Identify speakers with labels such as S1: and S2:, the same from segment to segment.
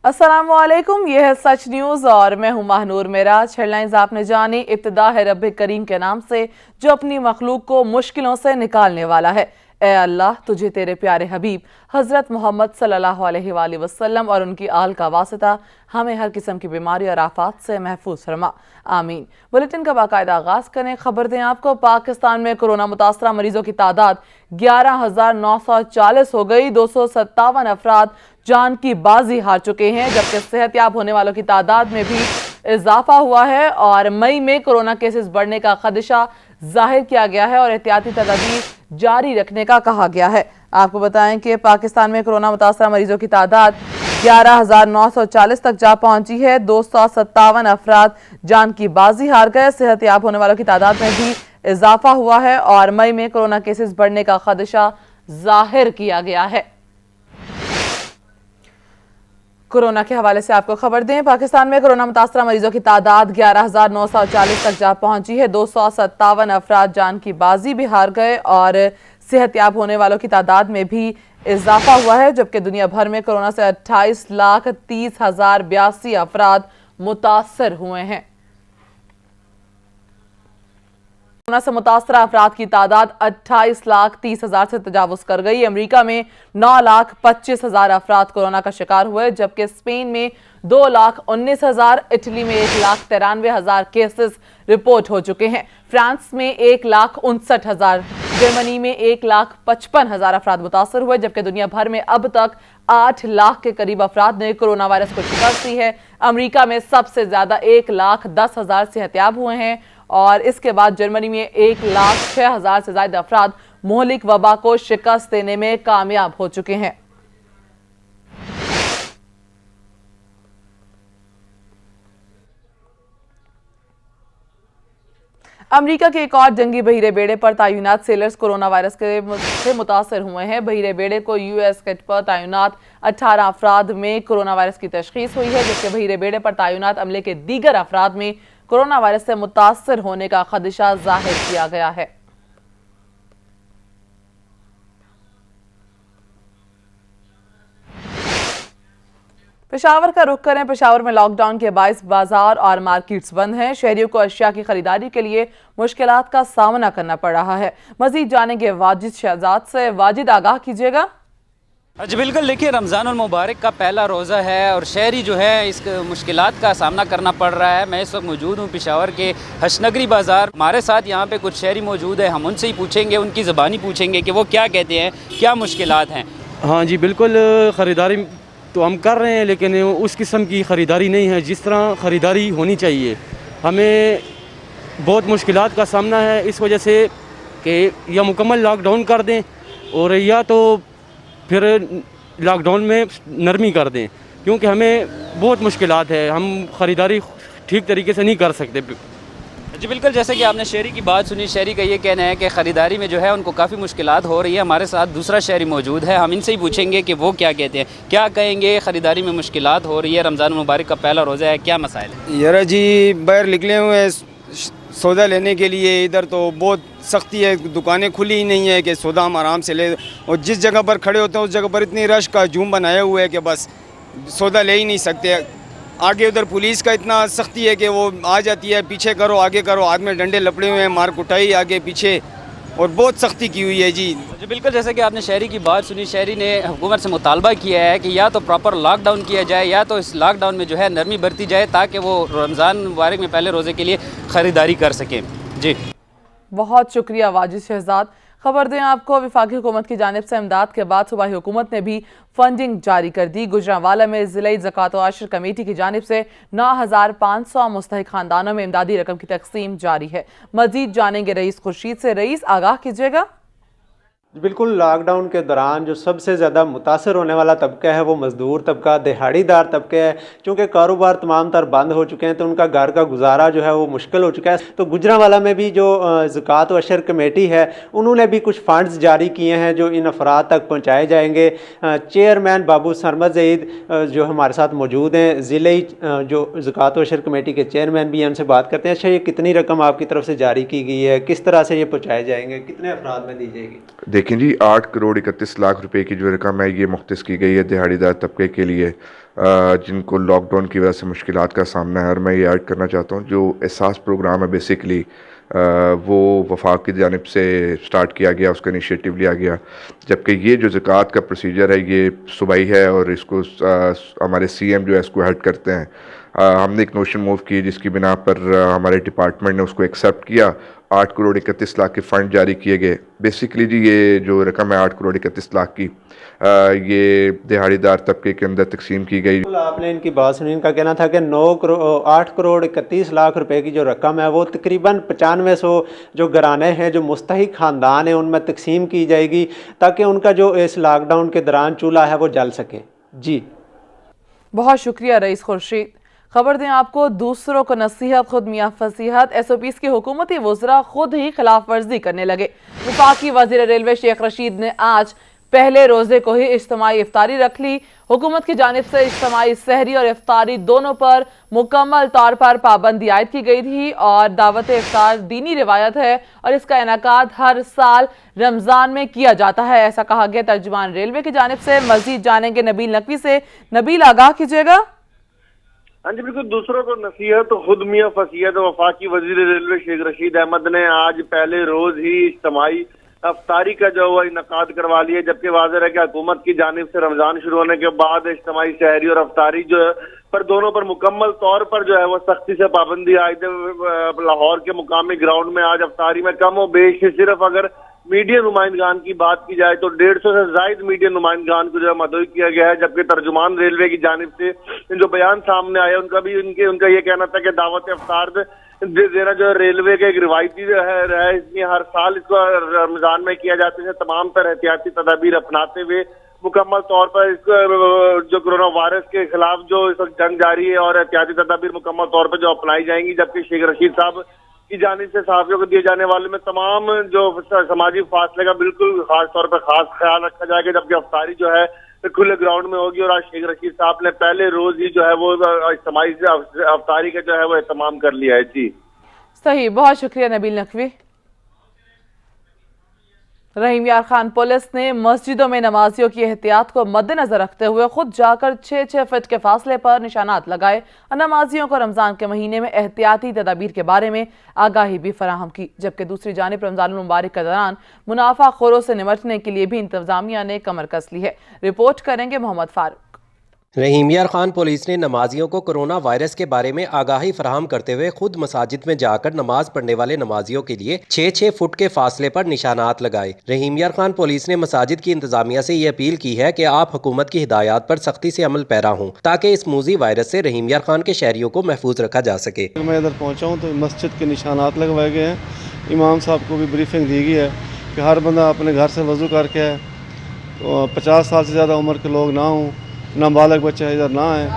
S1: अस्सलामुअलैकुम, यह है सच न्यूज़ और मैं हूं महानूर मेराज। हेडलाइंस आपने जानी। इब्तिदा है रब्बे करीम के नाम से जो अपनी मखलूक को मुश्किलों से निकालने वाला है। ए अल्लाह, तुझे तेरे प्यारे हबीब हज़रत मोहम्मद सल्लल्लाहु अलैहि वसल्लम और उनकी आल का वास्ता हमें हर किस्म की बीमारी और आफात से महफूज फरमा, आमीन। बुलेटिन का बाकायदा आगाज़ करें। खबर दें आपको, पाकिस्तान में कोरोना मुतासरा मरीजों की तादाद 11,940 हो गई। 257 अफराद जान की बाजी हार चुके हैं, जबकि सेहतयाब होने वालों की तादाद में भी इजाफा हुआ है और मई में कोरोना केसेस बढ़ने का खदशा जाहिर किया गया है और एहतियाती तदाबीर जारी रखने का कहा गया है। आपको बताएं कि पाकिस्तान में कोरोना मुतासरा मरीजों की तादाद 11,940 तक जा पहुंची है। 257 अफराद जान की बाजी हार गए। सेहतयाब होने वालों की तादाद में भी इजाफा हुआ है और मई में कोरोना केसेस बढ़ने का खदशा जाहिर किया गया है। कोरोना के हवाले से आपको खबर दें, पाकिस्तान में कोरोना मुतासरा मरीजों की तादाद 11,940 तक जा पहुंची है। 257 अफराद जान की बाजी भी हार गए और सेहतयाब होने वालों की तादाद में भी इजाफा हुआ है, जबकि दुनिया भर में कोरोना से 28,30,082 अफराद मुतासर हुए हैं। कोरोना से मुतासरा अफराद की तादाद 28,30,000 से तजावुज कर गई। अमेरिका में 9,25,000 अफराद कोरोना का शिकार हुए, जबकि स्पेन में 2,19,000, इटली में 1,93,000 केसेस रिपोर्ट हो चुके हैं। फ्रांस में 1,59,000, जर्मनी में 1,55,000 अफराद मुतासर हुए, जबकि दुनिया भर में अब तक 8 लाख के करीब अफराद ने कोरोना वायरस को शिकस्त दी है। अमेरिका में सबसे ज्यादा 1,10,000 सेहतयाब हुए हैं और इसके बाद जर्मनी में 1,06,000 से ज्यादा अफराद मोहलिक वबा को शिकस्त देने में कामयाब हो चुके हैं। अमेरिका के एक और जंगी बहीरे बेड़े पर तैनात सेलर्स कोरोना वायरस से मुतासर हुए हैं। बहीरे बेड़े को यूएस किट पर तैनात 18 अफराद में कोरोना वायरस की तशखीस हुई है, जबकि बहीरे बेड़े पर तैनात अमले के दीगर अफराद में कोरोना वायरस से मुतासर होने का खदशा जाहिर किया गया है। पेशावर का रुख करें। पेशावर में लॉकडाउन के बायस बाजार और मार्केट्स बंद हैं। शहरियों को अशिया की खरीदारी के लिए मुश्किलात का सामना करना पड़ रहा है। मजीद जानेंगे वाजिद शहजाद से। वाजिद, आगाह कीजिएगा।
S2: जी बिल्कुल, देखिए रमज़ान मुबारक का पहला रोज़ा है और शहरी जो है इस मुश्किलात का सामना करना पड़ रहा है। मैं इस वक्त मौजूद हूँ पेशावर के हशनगरी बाज़ार। हमारे साथ यहाँ पे कुछ शहरी मौजूद है, हम उनसे ही पूछेंगे, उनकी ज़बानी पूछेंगे कि वो क्या कहते हैं, क्या मुश्किलात हैं।
S3: हाँ जी बिल्कुल, ख़रीदारी तो हम कर रहे हैं लेकिन उस किस्म की ख़रीदारी नहीं है जिस तरह ख़रीदारी होनी चाहिए। हमें बहुत मुश्किलात का सामना है इस वजह से कि या मुकम्मल लॉकडाउन कर दें और या तो फिर लॉकडाउन में नरमी कर दें, क्योंकि हमें बहुत मुश्किलात है, हम ख़रीदारी ठीक तरीके से नहीं कर सकते।
S2: जी बिल्कुल, जैसे कि आपने शहरी की बात सुनी, शहरी का ये कहना है कि ख़रीदारी में जो है उनको काफ़ी मुश्किलात हो रही है। हमारे साथ दूसरा शहरी मौजूद है, हम इनसे ही पूछेंगे कि वो क्या कहते हैं, क्या कहेंगे। ख़रीदारी में मुश्किलात हो रही है, रमज़ान मुबारक का पहला रोज़ा है, क्या मसाइल है?
S4: यार जी, बाहर निकले हुए सौदा लेने के लिए, इधर तो बहुत सख्ती है, दुकानें खुली ही नहीं है कि सौदा हम आराम से ले, और जिस जगह पर खड़े होते हैं उस जगह पर इतनी रश का हजूम बनाया हुआ है कि बस सौदा ले ही नहीं सकते। आगे उधर पुलिस का इतना सख्ती है कि वो आ जाती है, पीछे करो आगे करो, हाथ में डंडे लपड़े हुए हैं, मार कुटाई आगे पीछे, और बहुत सख्ती की हुई है जी।
S2: जी बिल्कुल, जैसे कि आपने शहरी की बात सुनी, शहरी ने हुकूमत से मुतालबा किया है कि या तो प्रॉपर लॉकडाउन किया जाए या तो इस लॉकडाउन में जो है नरमी बरती जाए ताकि वो रमज़ान मुबारक में पहले रोज़े के लिए ख़रीदारी कर सकें। जी
S1: बहुत शुक्रिया वाजिद शहजाद। खबर दें आपको, वफाकी हुकूमत की जानिब से इमदाद के बाद सूबाई हुकूमत ने भी फंडिंग जारी कर दी। गुजरांवाला में ज़िले ज़कात व आशर कमेटी की जानिब से 9,500 मुस्तहिक खानदानों में इमदादी रकम की तकसीम जारी है। मजीद जानेंगे रईस खुर्शीद से। रईस, आगाह कीजिएगा।
S5: बिल्कुल, लॉकडाउन के दौरान जो सबसे ज़्यादा मुतासर होने वाला तबका है वो मज़दूर तबका, दिहाड़ीदार तबका है। क्योंकि कारोबार तमाम तर बंद हो चुके हैं तो उनका घर का गुजारा जो है वो मुश्किल हो चुका है। तो गुजरांवाला में भी जो ज़कात व अशर कमेटी है उन्होंने भी कुछ फ़ंड्स जारी किए हैं जो इन अफराद तक पहुँचाए जाएंगे। चेयरमैन बाबू सरमद ज़ईद जो हमारे साथ मौजूद हैं, ज़िले जो ज़कात व अशर कमेटी के चेयरमैन भी हैं, उनसे बात करते हैं। अच्छा, ये कितनी रकम आपकी तरफ से जारी की गई है, किस तरह से ये पहुँचाए जाएंगे, कितने अफराद में दी जाएगी?
S6: देखें जी, 8 करोड़ 31 लाख रुपए की जो रकम है ये मुख्तस की गई है दिहाड़ीदार तबके के लिए जिनको लॉकडाउन की वजह से मुश्किलात का सामना है। और मैं ये ऐड करना चाहता हूँ, जो एहसास प्रोग्राम है बेसिकली वो वफाक की जानिब से स्टार्ट किया गया, उसका इनिशिएटिव लिया गया, जबकि ये जो ज़कात का प्रोसीजर है ये सूबाई है और इसको हमारे CM जो है इसको हेड करते हैं। हमने एक नोशन मूव की जिसकी बिना पर हमारे डिपार्टमेंट ने उसको एक्सेप्ट किया। 8 करोड़ 31 लाख के फ़ंड जारी किए गए। बेसिकली जी ये जो रकम है 8 करोड़ 31 लाख की ये दिहाड़ीदार तबके के अंदर तकसीम की गई।
S5: आपने इनकी बात सुनी, इनका कहना था कि 8 करोड़ 31 लाख रुपए की जो रकम है वो तकरीबन 9500 जो घराने हैं, जो मुस्तहिक ख़ानदान है, उनमें तकसीम की जाएगी ताकि उनका जो इस लॉकडाउन के दौरान चूल्हा है वो जल सके। जी
S1: बहुत शुक्रिया रईस खुर्शीद। खबर दें आपको, दूसरों को नसीहत खुद मियाँ फसीहत। SOPs की हुकूमती वज़रा खुद ही खिलाफ वर्जी करने लगे। वफाकी वज़ीर रेलवे शेख रशीद ने आज पहले रोजे को ही इज्तिमाई इफ्तारी रख ली। हुकूमत की जानिब से इज्तिमाई सहरी और इफ्तारी दोनों पर मुकम्मल तौर पर पाबंदी आयद की गई थी और दावत इफ्तार दीनी रिवायत है और इसका इनेकाद हर साल रमज़ान में किया जाता है, ऐसा कहा गया तर्जुमान रेलवे की जानिब से। मजीद जानेंगे नबील नकवी से। नबील, आगाह कीजिएगा।
S7: हाँ जी बिल्कुल, दूसरों को नसीहत खुद मियाँ फसीहत। वफाकी वजीर रेलवे शेख रशीद अहमद ने आज पहले रोज ही इज्तिमाई अफ्तारी का जो हुआ इनकाद करवा लिया, जबकि वाज़ेह है कि हुकूमत की जानिब से रमजान शुरू होने के बाद इज्तिमाई सहरी और अफ्तारी जो है पर दोनों पर मुकम्मल तौर पर जो है वो सख्ती से पाबंदी आयद। लाहौर के मुकामी ग्राउंड में आज अफ्तारी में कम और बेश सिर्फ अगर मीडिया नुमाइंदगान की बात की जाए तो 150 से ज्यादा मीडिया नुमाइंदगान को जो है मदऊ किया गया है, जबकि तर्जुमान रेलवे की जानिब से जो बयान सामने आया उनका ये कहना था कि दावत अफ्तार देना जो रेलवे के एक रिवायती है, इसमें हर साल इसको रमजान में किया जाता है। तमाम तर एहतियाती तदाबीर अपनाते हुए मुकम्मल तौर पर इसको जो कोरोना वायरस के खिलाफ जो इस वक्त जंग जारी है और एहतियाती तदाबीर मुकम्मल तौर पर जो अपनाई जाएंगी। जबकि शेख रशीद साहब की जानिब से सहाफ़ियों को दिए जाने वाले में तमाम जो समाजी फासले का बिल्कुल खास तौर पर खास ख्याल रखा जाएगा, जबकि अफ्तारी जो है खुले ग्राउंड में होगी। और आज शेख रशीद साहब ने पहले रोज ही जो है वो इज्तिमाई अफ्तारी का जो है वो एहतमाम कर लिया है। जी
S1: सही, बहुत शुक्रिया नबील नकवी। रहीम यार खान पुलिस ने मस्जिदों में नमाजियों की एहतियात को मद्देनजर रखते हुए खुद जाकर 6-6 फीट के फासले पर निशानात लगाए और नमाजियों को रमजान के महीने में एहतियाती तदाबीर के बारे में आगाही भी फराहम की। जबकि दूसरी जानिब रमजान मुबारक के दौरान मुनाफा खोरों से निपटने के लिए भी इंतजामिया ने कमर कस ली है। रिपोर्ट करेंगे मोहम्मद फारूक।
S8: रहीम यार खान पुलिस ने नमाजियों को कोरोना वायरस के बारे में आगाही फराहम करते हुए खुद मसाजिद में जाकर नमाज पढ़ने वाले नमाजियों के लिए 6-6 फुट के फासले पर निशानात लगाए। रहीम यार खान पुलिस ने मसाजिद की इंतजामिया से ये अपील की है कि आप हुकूमत की हिदायत पर सख्ती से अमल पैरा हों ताकि इस मूजी वायरस से रहीम यार खान के शहरियों को महफूज रखा जा सके।
S9: मैं इधर पहुँचा हूँ तो मस्जिद के निशानात लगवाए गए हैं। इमाम साहब को भी ब्रीफिंग दी गई है कि हर बंदा अपने घर से वज़ू करके 50 साल से ज़्यादा उम्र के लोग ना हों, नाबालिग बच्चे इधर ना आए,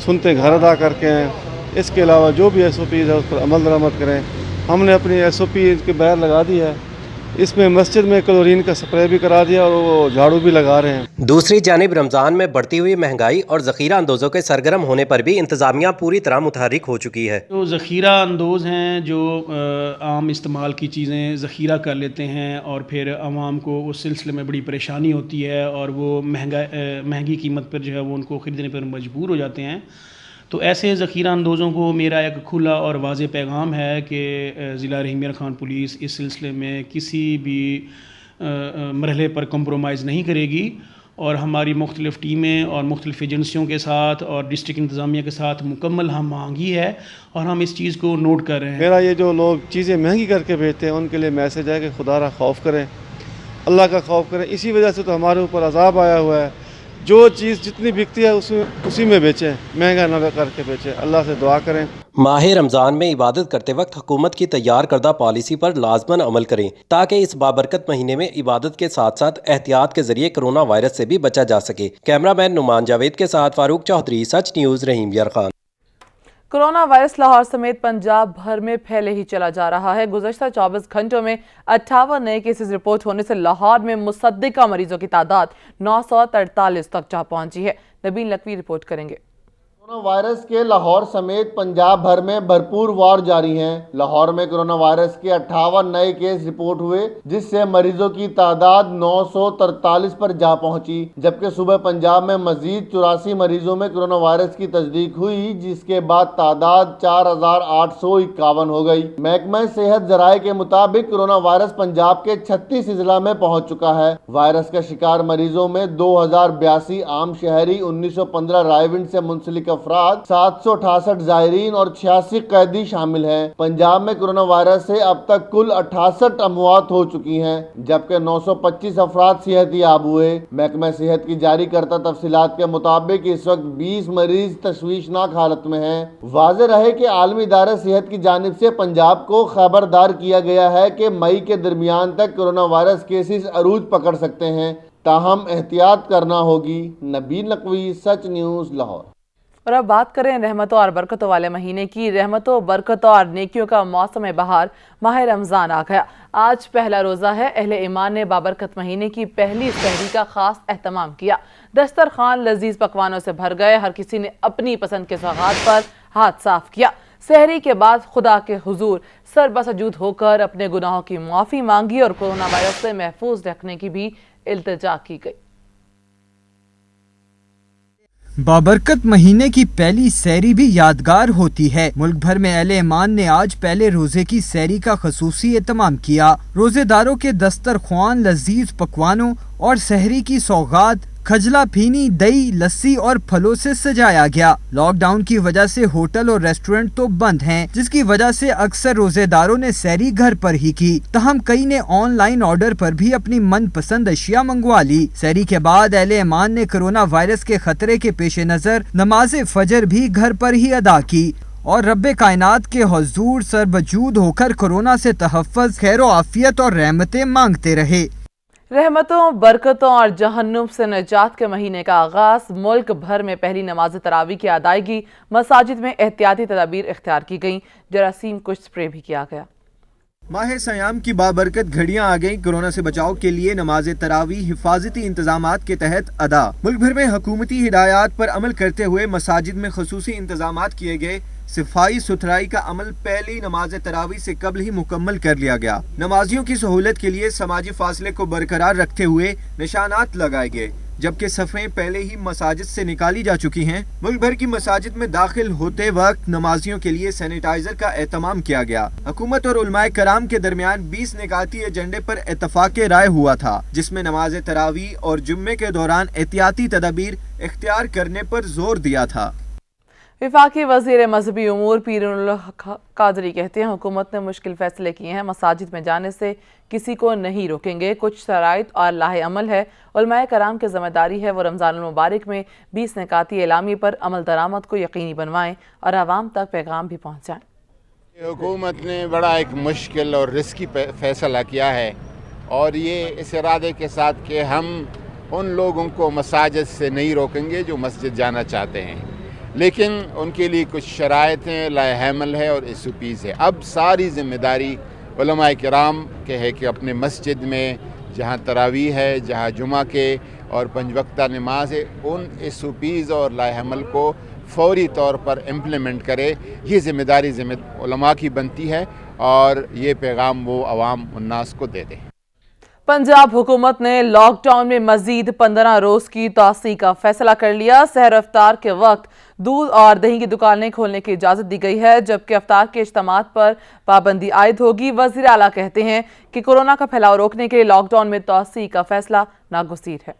S9: सुनते घर अदा करके हैं। इसके अलावा जो भी SOP है उस पर अमल दरामद करें। हमने अपनी SOP के बाहर लगा दी है, इसमें मस्जिद में क्लोरीन का स्प्रे भी करा दिया और वो झाड़ू भी लगा रहे हैं।
S8: दूसरी जानिब रमज़ान में बढ़ती हुई महंगाई और ज़ख़ीरा अंदोज़ों के सरगर्म होने पर भी इंतज़ामिया पूरी तरह मुतहरिक हो चुकी है।
S10: जो ज़ख़ीरा अंदोज़ हैं जो आम इस्तेमाल की चीज़ें ज़ख़ीरा कर लेते हैं और फिर आवाम को उस सिलसिले में बड़ी परेशानी होती है और वो महंगी कीमत पर जो है वो उनको ख़रीदने पर मजबूर हो जाते हैं। तो ऐसे ज़ख़ीरा अंदोज़ों को मेरा एक खुला और वाज़ेह पैगाम है कि ज़िला रहीम यार खान पुलिस इस सिलसिले में किसी भी मरहले पर कंप्रोमाइज़ नहीं करेगी और हमारी मुख्तलिफ़ टीमें और मुख्तलिफ़ एजेंसियों के साथ और डिस्ट्रिक्ट इंतज़ामिया के साथ मुकम्मल हम मांगी है और हम इस चीज़ को नोट कर रहे हैं।
S9: मेरा ये जो लोग चीज़ें महंगी करके बेचते हैं उनके लिए मैसेज है कि खुदा रा खौफ करें, अल्लाह का खौफ करें। इसी वजह से तो हमारे ऊपर अजाब आया हुआ है। जो चीज़ जितनी बिकती है उसी में बेचें, महंगा न करके बेचें। अल्लाह से दुआ करें।
S8: माह रमज़ान में इबादत करते वक्त हुकूमत की तैयार करदा पॉलिसी पर लाजमन अमल करें ताकि इस बाबरकत महीने में इबादत के साथ साथ एहतियात के जरिए कोरोना वायरस से भी बचा जा सके। कैमरामैन नुमान जावेद के साथ फारूक चौधरी, सच न्यूज़, रहीम यार खान।
S1: कोरोना वायरस लाहौर समेत पंजाब भर में फैले ही चला जा रहा है। गुज़श्ता 24 घंटों में 58 नए केसेस रिपोर्ट होने से लाहौर में मुसद्दिका मरीजों की तादाद 943 तक जा पहुंची है। नबील नकवी रिपोर्ट करेंगे।
S11: कोरोना वायरस के लाहौर समेत पंजाब भर में भरपूर वार जारी है। लाहौर में कोरोना वायरस के 58 नए केस रिपोर्ट हुए, जिससे मरीजों की तादाद 943 पर जा पहुंची। जबकि सुबह पंजाब में मजीद 84 मरीजों में कोरोना वायरस की तस्दीक हुई, जिसके बाद तादाद 4851 हो गई। महकमा सेहत जराये के मुताबिक कोरोना वायरस पंजाब के 36 जिला में पहुँच चुका है। वायरस का शिकार मरीजों में 2082 आम शहरी, 1915 रायविंड से मुंसलिक अफराद, 768 जायरीन और 86 कैदी शामिल हैं। पंजाब में कोरोना वायरस से अब तक कुल 68 अमवात हो चुकी हैं, जबकि 925 अफराद सेहतियाब हुए। महकमा सेहत की जारी करता तफसीलात के मुताबिक इस वक्त 20 मरीज तशवीशनाक हालत में हैं। वाज़ेह रहे कि आलमी इदारा सेहत की जानिब से पंजाब को खबरदार किया गया है कि मई के दरमियान तक कोरोना वायरस केसेस अरूज पकड़ सकते हैं, ताहम एहतियात करना होगी। नबील नकवी, सच न्यूज़, लाहौर।
S1: और अब बात करें रहमतों और बरकतों वाले महीने की। रहमतों, बरकतों और नेकियों का मौसम बहार माह रमज़ान आ गया। आज पहला रोज़ा है। अहले ईमान ने बाबरकत महीने की पहली सहरी का खास एहतमाम किया। दस्तरखान लजीज पकवानों से भर गए। हर किसी ने अपनी पसंद के सौगात पर हाथ साफ किया। सहरी के बाद खुदा के हुजूर सरबसजूद होकर अपने गुनाहों की माफ़ी मांगी और कोरोना वायरस से महफूज रखने की भी इल्तिजा की गई।
S12: बाबरकत महीने की पहली सैरी भी यादगार होती है। मुल्क भर में अहले ईमान ने आज पहले रोजे की सैरी का खसूसी एहतमाम किया। रोजेदारों के दस्तरख्वान लजीज पकवानों और सहरी की सौगात, खजला फीनी, दही, लस्सी और फलों से सजाया गया। लॉकडाउन की वजह से होटल और रेस्टोरेंट तो बंद हैं, जिसकी वजह से अक्सर रोजेदारों ने सैरी घर पर ही की। तहम कई ने ऑनलाइन ऑर्डर पर भी अपनी मनपसंद अशिया मंगवा ली। सैरी के बाद अहले ईमान ने कोरोना वायरस के खतरे के पेश नजर नमाज फजर भी घर पर ही अदा की और रब्बे कायनात के हुजूर सरबजूद होकर कोरोना से तहफ़्फ़ुज़, खैर आफियत और रहमतें मांगते रहे।
S1: रहमतों, बरकतों और जहन्नुम से निजात के महीने का आगाज। मुल्क भर में पहली नमाज तरावी की अदायगी, मसाजिद में एहतियाती तदाबीर इख्तियार की गई। जरासीम कुछ स्प्रे भी किया गया।
S13: माह सयाम की बाबरकत घड़ियां आ गईं। कोरोना से बचाव के लिए नमाज तरावी हिफाजती इंतजामात के तहत अदा। मुल्क भर में हुकूमती हिदायत पर अमल करते हुए मसाजिद में खसूसी इंतजामात किए गए। सफाई सुथराई का अमल पहली नमाज तरावी से कबल ही मुकम्मल कर लिया गया। नमाजियों की सहूलत के लिए समाजी फासले को बरकरार रखते हुए निशानात लगाए गए, जबकि सफ़ें पहले ही मसाजिद से निकाली जा चुकी हैं। मुल्क भर की मसाजिद में दाखिल होते वक्त नमाजियों के लिए सैनिटाइजर का एहतमाम किया गया। हुकूमत और उलमाए कराम के दरमियान 20 निकाती एजेंडे पर इत्तफाक राय हुआ था, जिसमें नमाज तरावी और जुम्मे के दौरान एहतियाती तदाबीर इख्तियार करने पर जोर दिया था।
S1: विफाकी वज़ीर मजहबी उमूर पीरुल कादरी कहते हैं, हुकूमत ने मुश्किल फैसले किए हैं। मसाजिद में जाने से किसी को नहीं रोकेंगे। कुछ शराइत और लाहे अमल है। उलमाए कराम की जिम्मेदारी है वो रमज़ानुल मुबारक में 20 निकाती एलामी पर अमल दरामद को यकीनी बनवाएं और आवाम तक पैगाम भी पहुँचाएँ।
S14: हुकूमत ने बड़ा एक मुश्किल और रिस्की फैसला किया है, और ये इस इरादे के साथ कि हम उन लोगों को मसाजिद से नहीं रोकेंगे जो मस्जिद जाना चाहते हैं, लेकिन उनके लिए कुछ शराइतें, लाहमल है और SOPs है। अब सारी जिम्मेदारी उलमाए किराम के है कि अपने मस्जिद में जहाँ तरावी है, जहाँ जुमा के और 5 वक्ता नमाज है, उन SOPs और लाहमल को फौरी तौर पर इम्प्लीमेंट करे। ये जिम्मेदारी उलमा की बनती है और ये पैगाम वो अवाम उन्नास को दे दें।
S1: पंजाब हुकूमत ने लॉकडाउन में मजीद 15 रोज की तोसी का फैसला कर लिया। सहर अफ्तार के वक्त दूध और दही की दुकानें खोलने की इजाजत दी गई है, जबकि अफ्तार के इज्तिमात पर पाबंदी आयद होगी। वजीर आला कहते हैं कि कोरोना का फैलाव रोकने के लिए लॉकडाउन में तोसी का फैसला नागुज़ीर है।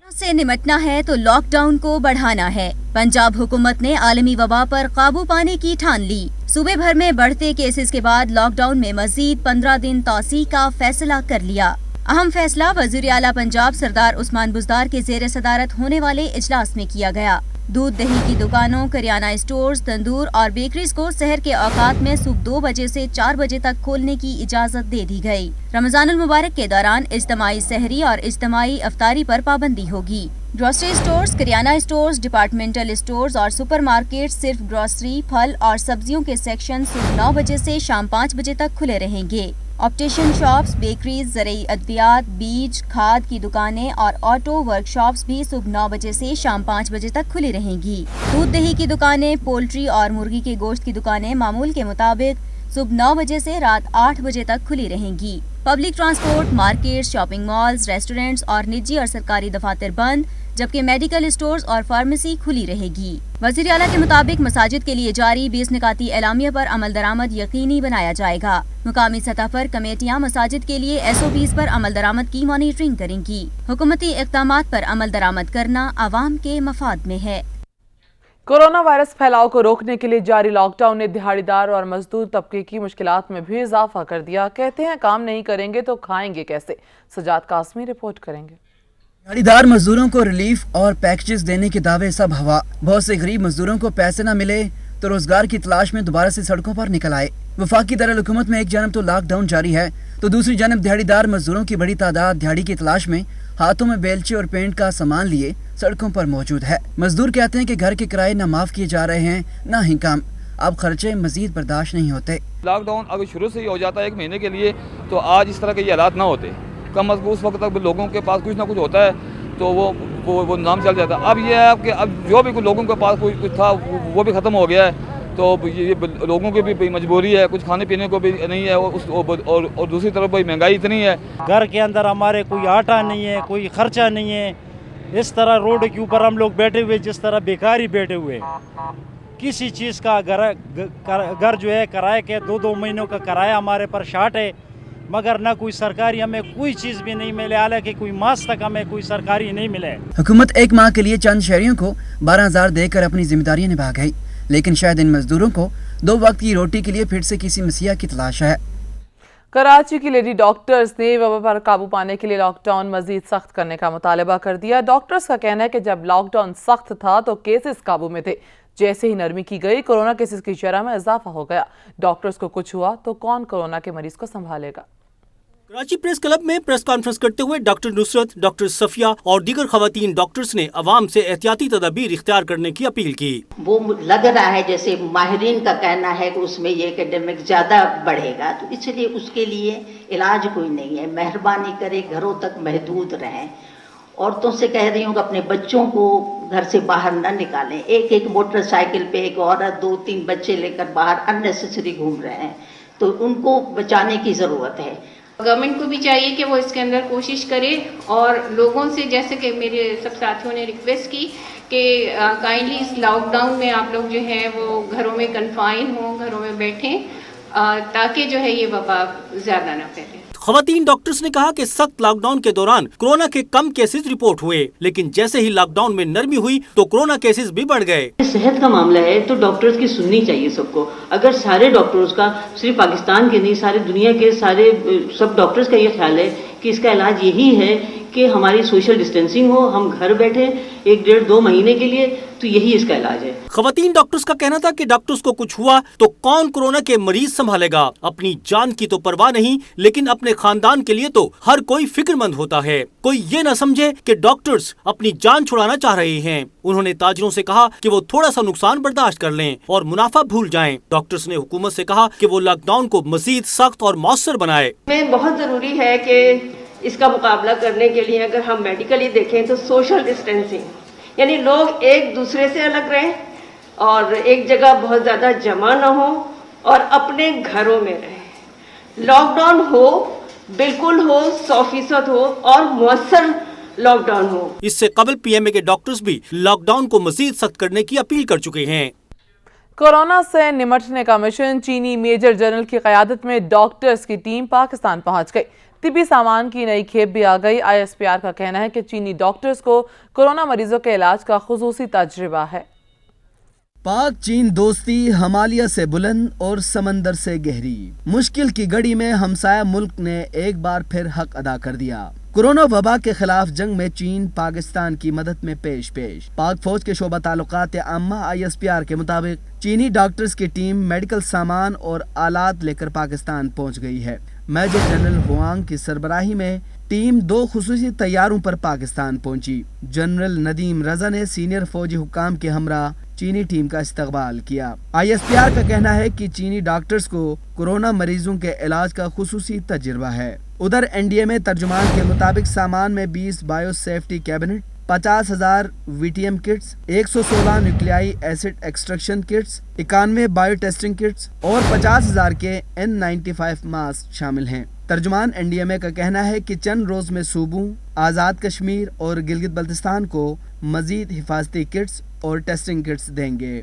S15: से निपटना है तो लॉकडाउन को बढ़ाना है। पंजाब हुकूमत ने आलमी वबा पर काबू पाने की ठान ली। सूबे भर में बढ़ते केसेस के बाद लॉकडाउन में मजीद 15 दिन तोसी का फैसला कर लिया। अहम फैसला वज़ीर आला पंजाब सरदार उस्मान बुज़दार के ज़ेर सदारत होने वाले इजलास में किया गया। दूध दही की दुकानों, करियाना स्टोर्स, तंदूर और बेकरीज को शहर के औकात में सुबह 2 बजे से 4 बजे तक खोलने की इजाजत दे दी गई। रमजानुल मुबारक के दौरान इज्तिमाई सहरी और इज्तिमाई अफ्तारी पर पाबंदी होगी। Grocery stores, kirana stores, departmental stores और सुपरमार्केट सिर्फ ग्रोसरी, फल और सब्जियों के सेक्शन सुबह 9 बजे से शाम 5 बजे तक खुले रहेंगे। ऑप्टिशियन शॉप्स, बेकरीज, ज़रूरी अद्वियात, बीज, खाद की दुकानें और ऑटो वर्कशॉप्स भी सुबह 9 बजे से शाम 5 बजे तक खुली रहेंगी। दूध दही की दुकानें, पोल्ट्री और मुर्गी के गोश्त की दुकानें मामूल के मुताबिक सुबह 9 बजे से रात 8 बजे तक खुली रहेंगी। Public transport, market, shopping malls, restaurants और निजी और सरकारी दफातर बंद, जबकि मेडिकल स्टोर्स और फार्मेसी खुली रहेगी। वज़ीर आला के मुताबिक मसाजिद के लिए जारी 20 निकाती एलामिया पर अमल दरामद यकीनी बनाया जाएगा। मुकामी सतह पर कमेटियां मसाजिद के लिए SOPs पर अमल दरामद की मॉनिटरिंग करेंगी। हुकूमती इक़दामात पर अमल दरामद करना आवाम के मफाद में है।
S1: कोरोना वायरस फैलाव को रोकने के लिए जारी लॉकडाउन ने दिहाड़ीदार और मजदूर तबके की मुश्किलात में भी इजाफा कर दिया। कहते हैं काम नहीं करेंगे तो खाएंगे कैसे। सजाद कासमी रिपोर्ट करेंगे।
S16: दिहाड़ीदार मजदूरों को रिलीफ और पैकेजेस देने के दावे सब हवा। बहुत से गरीब मजदूरों को पैसे न मिले तो रोजगार की तलाश में दोबारा से सड़कों पर निकल आए। वफाकी दारुल हुकूमत में एक जानब तो लॉकडाउन जारी है तो दूसरी जानब दिहाड़ीदार मजदूरों की बड़ी तादाद दिहाड़ी की तलाश में हाथों में बेलचे और पेंट का सामान लिए सड़कों पर मौजूद है। मजदूर कहते हैं कि घर के किराए न माफ किए जा रहे हैं न ही काम, अब खर्चे मजीद बर्दाश्त नहीं होते।
S17: लॉकडाउन अगर शुरू से ही हो जाता है 1 महीने के लिए तो आज इस तरह के ये हालात ना होते। कम अज़ कम उस वक्त तक लोगों के पास कुछ ना कुछ होता है तो वो नाम चल जाता। अब ये है कि अब जो भी लोगों के पास कुछ था वो भी ख़त्म हो गया है तो ये लोगों की भी मजबूरी है, कुछ खाने पीने को भी नहीं है और दूसरी तरफ भाई महंगाई इतनी है।
S18: घर के अंदर हमारे कोई आटा नहीं है, कोई खर्चा नहीं है। इस तरह रोड के ऊपर हम लोग बैठे हुए जिस तरह बेकार ही बैठे हुए। किसी चीज़ का घर जो है किराए के 2-2 महीनों का किराया हमारे पर शार्ट है, मगर ना कोई सरकारी हमें कोई चीज़ भी नहीं मिले। हालांकि कोई मास तक हमें कोई सरकारी नहीं मिले।
S16: हुकूमत 1 माह के लिए चंद शहरियों को 12,000 देकर अपनी जिम्मेदारियां निभा गई, लेकिन शायद इन मजदूरों को 2 वक्त की रोटी के लिए फिर से किसी मसीहा की तलाश है।
S1: कराची की लेडी डॉक्टर्स ने वबा पर काबू पाने के लिए लॉकडाउन मजीद सख्त करने का मुतालबा कर दिया। डॉक्टर्स का कहना है कि जब लॉकडाउन सख्त था तो केसेस काबू में थे, जैसे ही नरमी की गई कोरोना केसेस की शरह में इजाफा हो गया। डॉक्टर्स को कुछ हुआ तो कौन कोरोना के मरीज को संभालेगा।
S19: कराची प्रेस क्लब में प्रेस कॉन्फ्रेंस करते हुए डॉक्टर नुसरत, डॉक्टर सफिया और दीगर खवातीन डॉक्टर्स ने अवाम से एहतियाती तदाबीर इख्तियार करने की अपील की।
S20: वो लग रहा है जैसे माहिरीन का कहना है कि उसमें ये एकेडमिक ज़्यादा बढ़ेगा, तो इसलिए उसके लिए इलाज कोई नहीं है। मेहरबानी करे घरों तक महदूद रहें। औरतों से कह रही हूँ कि अपने बच्चों को घर से बाहर न निकालें। एक मोटरसाइकिल पे एक औरत 2-3 बच्चे लेकर बाहर अननेसेसरी घूम रहे हैं, तो उनको बचाने की ज़रूरत है।
S21: गवर्नमेंट को भी चाहिए कि वो इसके अंदर कोशिश करे और लोगों से, जैसे कि मेरे सब साथियों ने रिक्वेस्ट की कि काइंडली इस लॉकडाउन में आप लोग जो है वो घरों में कन्फाइन हों, घरों में बैठें ताकि जो है ये वबा ज़्यादा ना फैले।
S19: खवातीन डॉक्टर्स ने कहा कि सख्त लॉकडाउन के दौरान कोरोना के कम केसेस रिपोर्ट हुए, लेकिन जैसे ही लॉकडाउन में नरमी हुई तो कोरोना केसेस भी बढ़ गए।
S22: सेहत का मामला है तो डॉक्टर्स की सुननी चाहिए सबको। अगर सारे डॉक्टर्स का, सिर्फ पाकिस्तान के नहीं सारे दुनिया के सारे सब डॉक्टर्स का ये ख्याल है कि इसका इलाज यही है कि हमारी सोशल डिस्टेंसिंग हो, हम घर बैठे 1-1.5-2 महीने के लिए, तो यही इसका इलाज है।
S19: खवातीन डॉक्टर्स का कहना था कि डॉक्टर्स को कुछ हुआ तो कौन कोरोना के मरीज संभालेगा। अपनी जान की तो परवाह नहीं, लेकिन अपने खानदान के लिए तो हर कोई फिक्रमंद होता है। कोई ये न समझे कि डॉक्टर्स अपनी जान छुड़ाना चाह रहे हैं। उन्होंने ताजरों से कहा कि वो थोड़ा सा नुकसान बर्दाश्त कर लें और मुनाफा भूल जाएं। डॉक्टर्स ने हुकूमत से कहा कि वो लॉकडाउन को मजीद सख्त और मौसर बनाए।
S22: बहुत जरूरी है कि इसका मुकाबला करने के लिए अगर हम मेडिकली देखें तो सोशल डिस्टेंसिंग, यानी लोग एक दूसरे से अलग रहें और एक जगह बहुत ज़्यादा जमा न हो और अपने घरों में रहें। लॉकडाउन हो, बिल्कुल हो, 100% हो और मौसर लॉकडाउन हो।
S19: इससे कबल पीएमए के डॉक्टर्स भी लॉकडाउन को मजीद सख्त करने की अपील कर चुके हैं।
S1: कोरोना से निपटने का मिशन, चीनी मेजर जनरल की क़यादत में डॉक्टर्स की टीम पाकिस्तान पहुंच गई। तिब्बी सामान की नई खेप भी आ गई। ISPR का कहना है कि चीनी डॉक्टर्स को कोरोना मरीजों के इलाज का खुसूसी तजुर्बा है।
S12: पाक चीन दोस्ती हिमालय से बुलंद और समंदर से गहरी। मुश्किल की घड़ी में हमसाया मुल्क ने एक बार फिर हक अदा कर दिया। कोरोना वबा के खिलाफ जंग में चीन पाकिस्तान की मदद में पेश। पाक फौज के शोबा ताल्लुकात आम्मा ISPR के मुताबिक चीनी डॉक्टर्स की टीम मेडिकल सामान और आलात लेकर पाकिस्तान पहुंच गई है। मेजर जनरल हुआंग की सरबराही में टीम 2 खुसूसी तैयारों पर पाकिस्तान पहुंची। जनरल नदीम रजा ने सीनियर फौजी हुकाम के हमरा चीनी टीम का इस्तकबाल किया। ISPR का कहना है कि चीनी डॉक्टर्स को कोरोना मरीजों के इलाज का खुसूसी तजुर्बा है। उधर NDMA तर्जुमान के मुताबिक सामान में 20 bio safety cabinet, 50,000 VTM kits, 116 nucleic acid extraction kits, 91 bio testing kits और 50,000 के N95 मास्क शामिल हैं। तर्जुमान NDMA का कहना है कि चंद रोज में सूबों, आज़ाद कश्मीर और गिलगित बल्तिस्तान को मजीद हिफाजती किट्स और टेस्टिंग किट्स देंगे।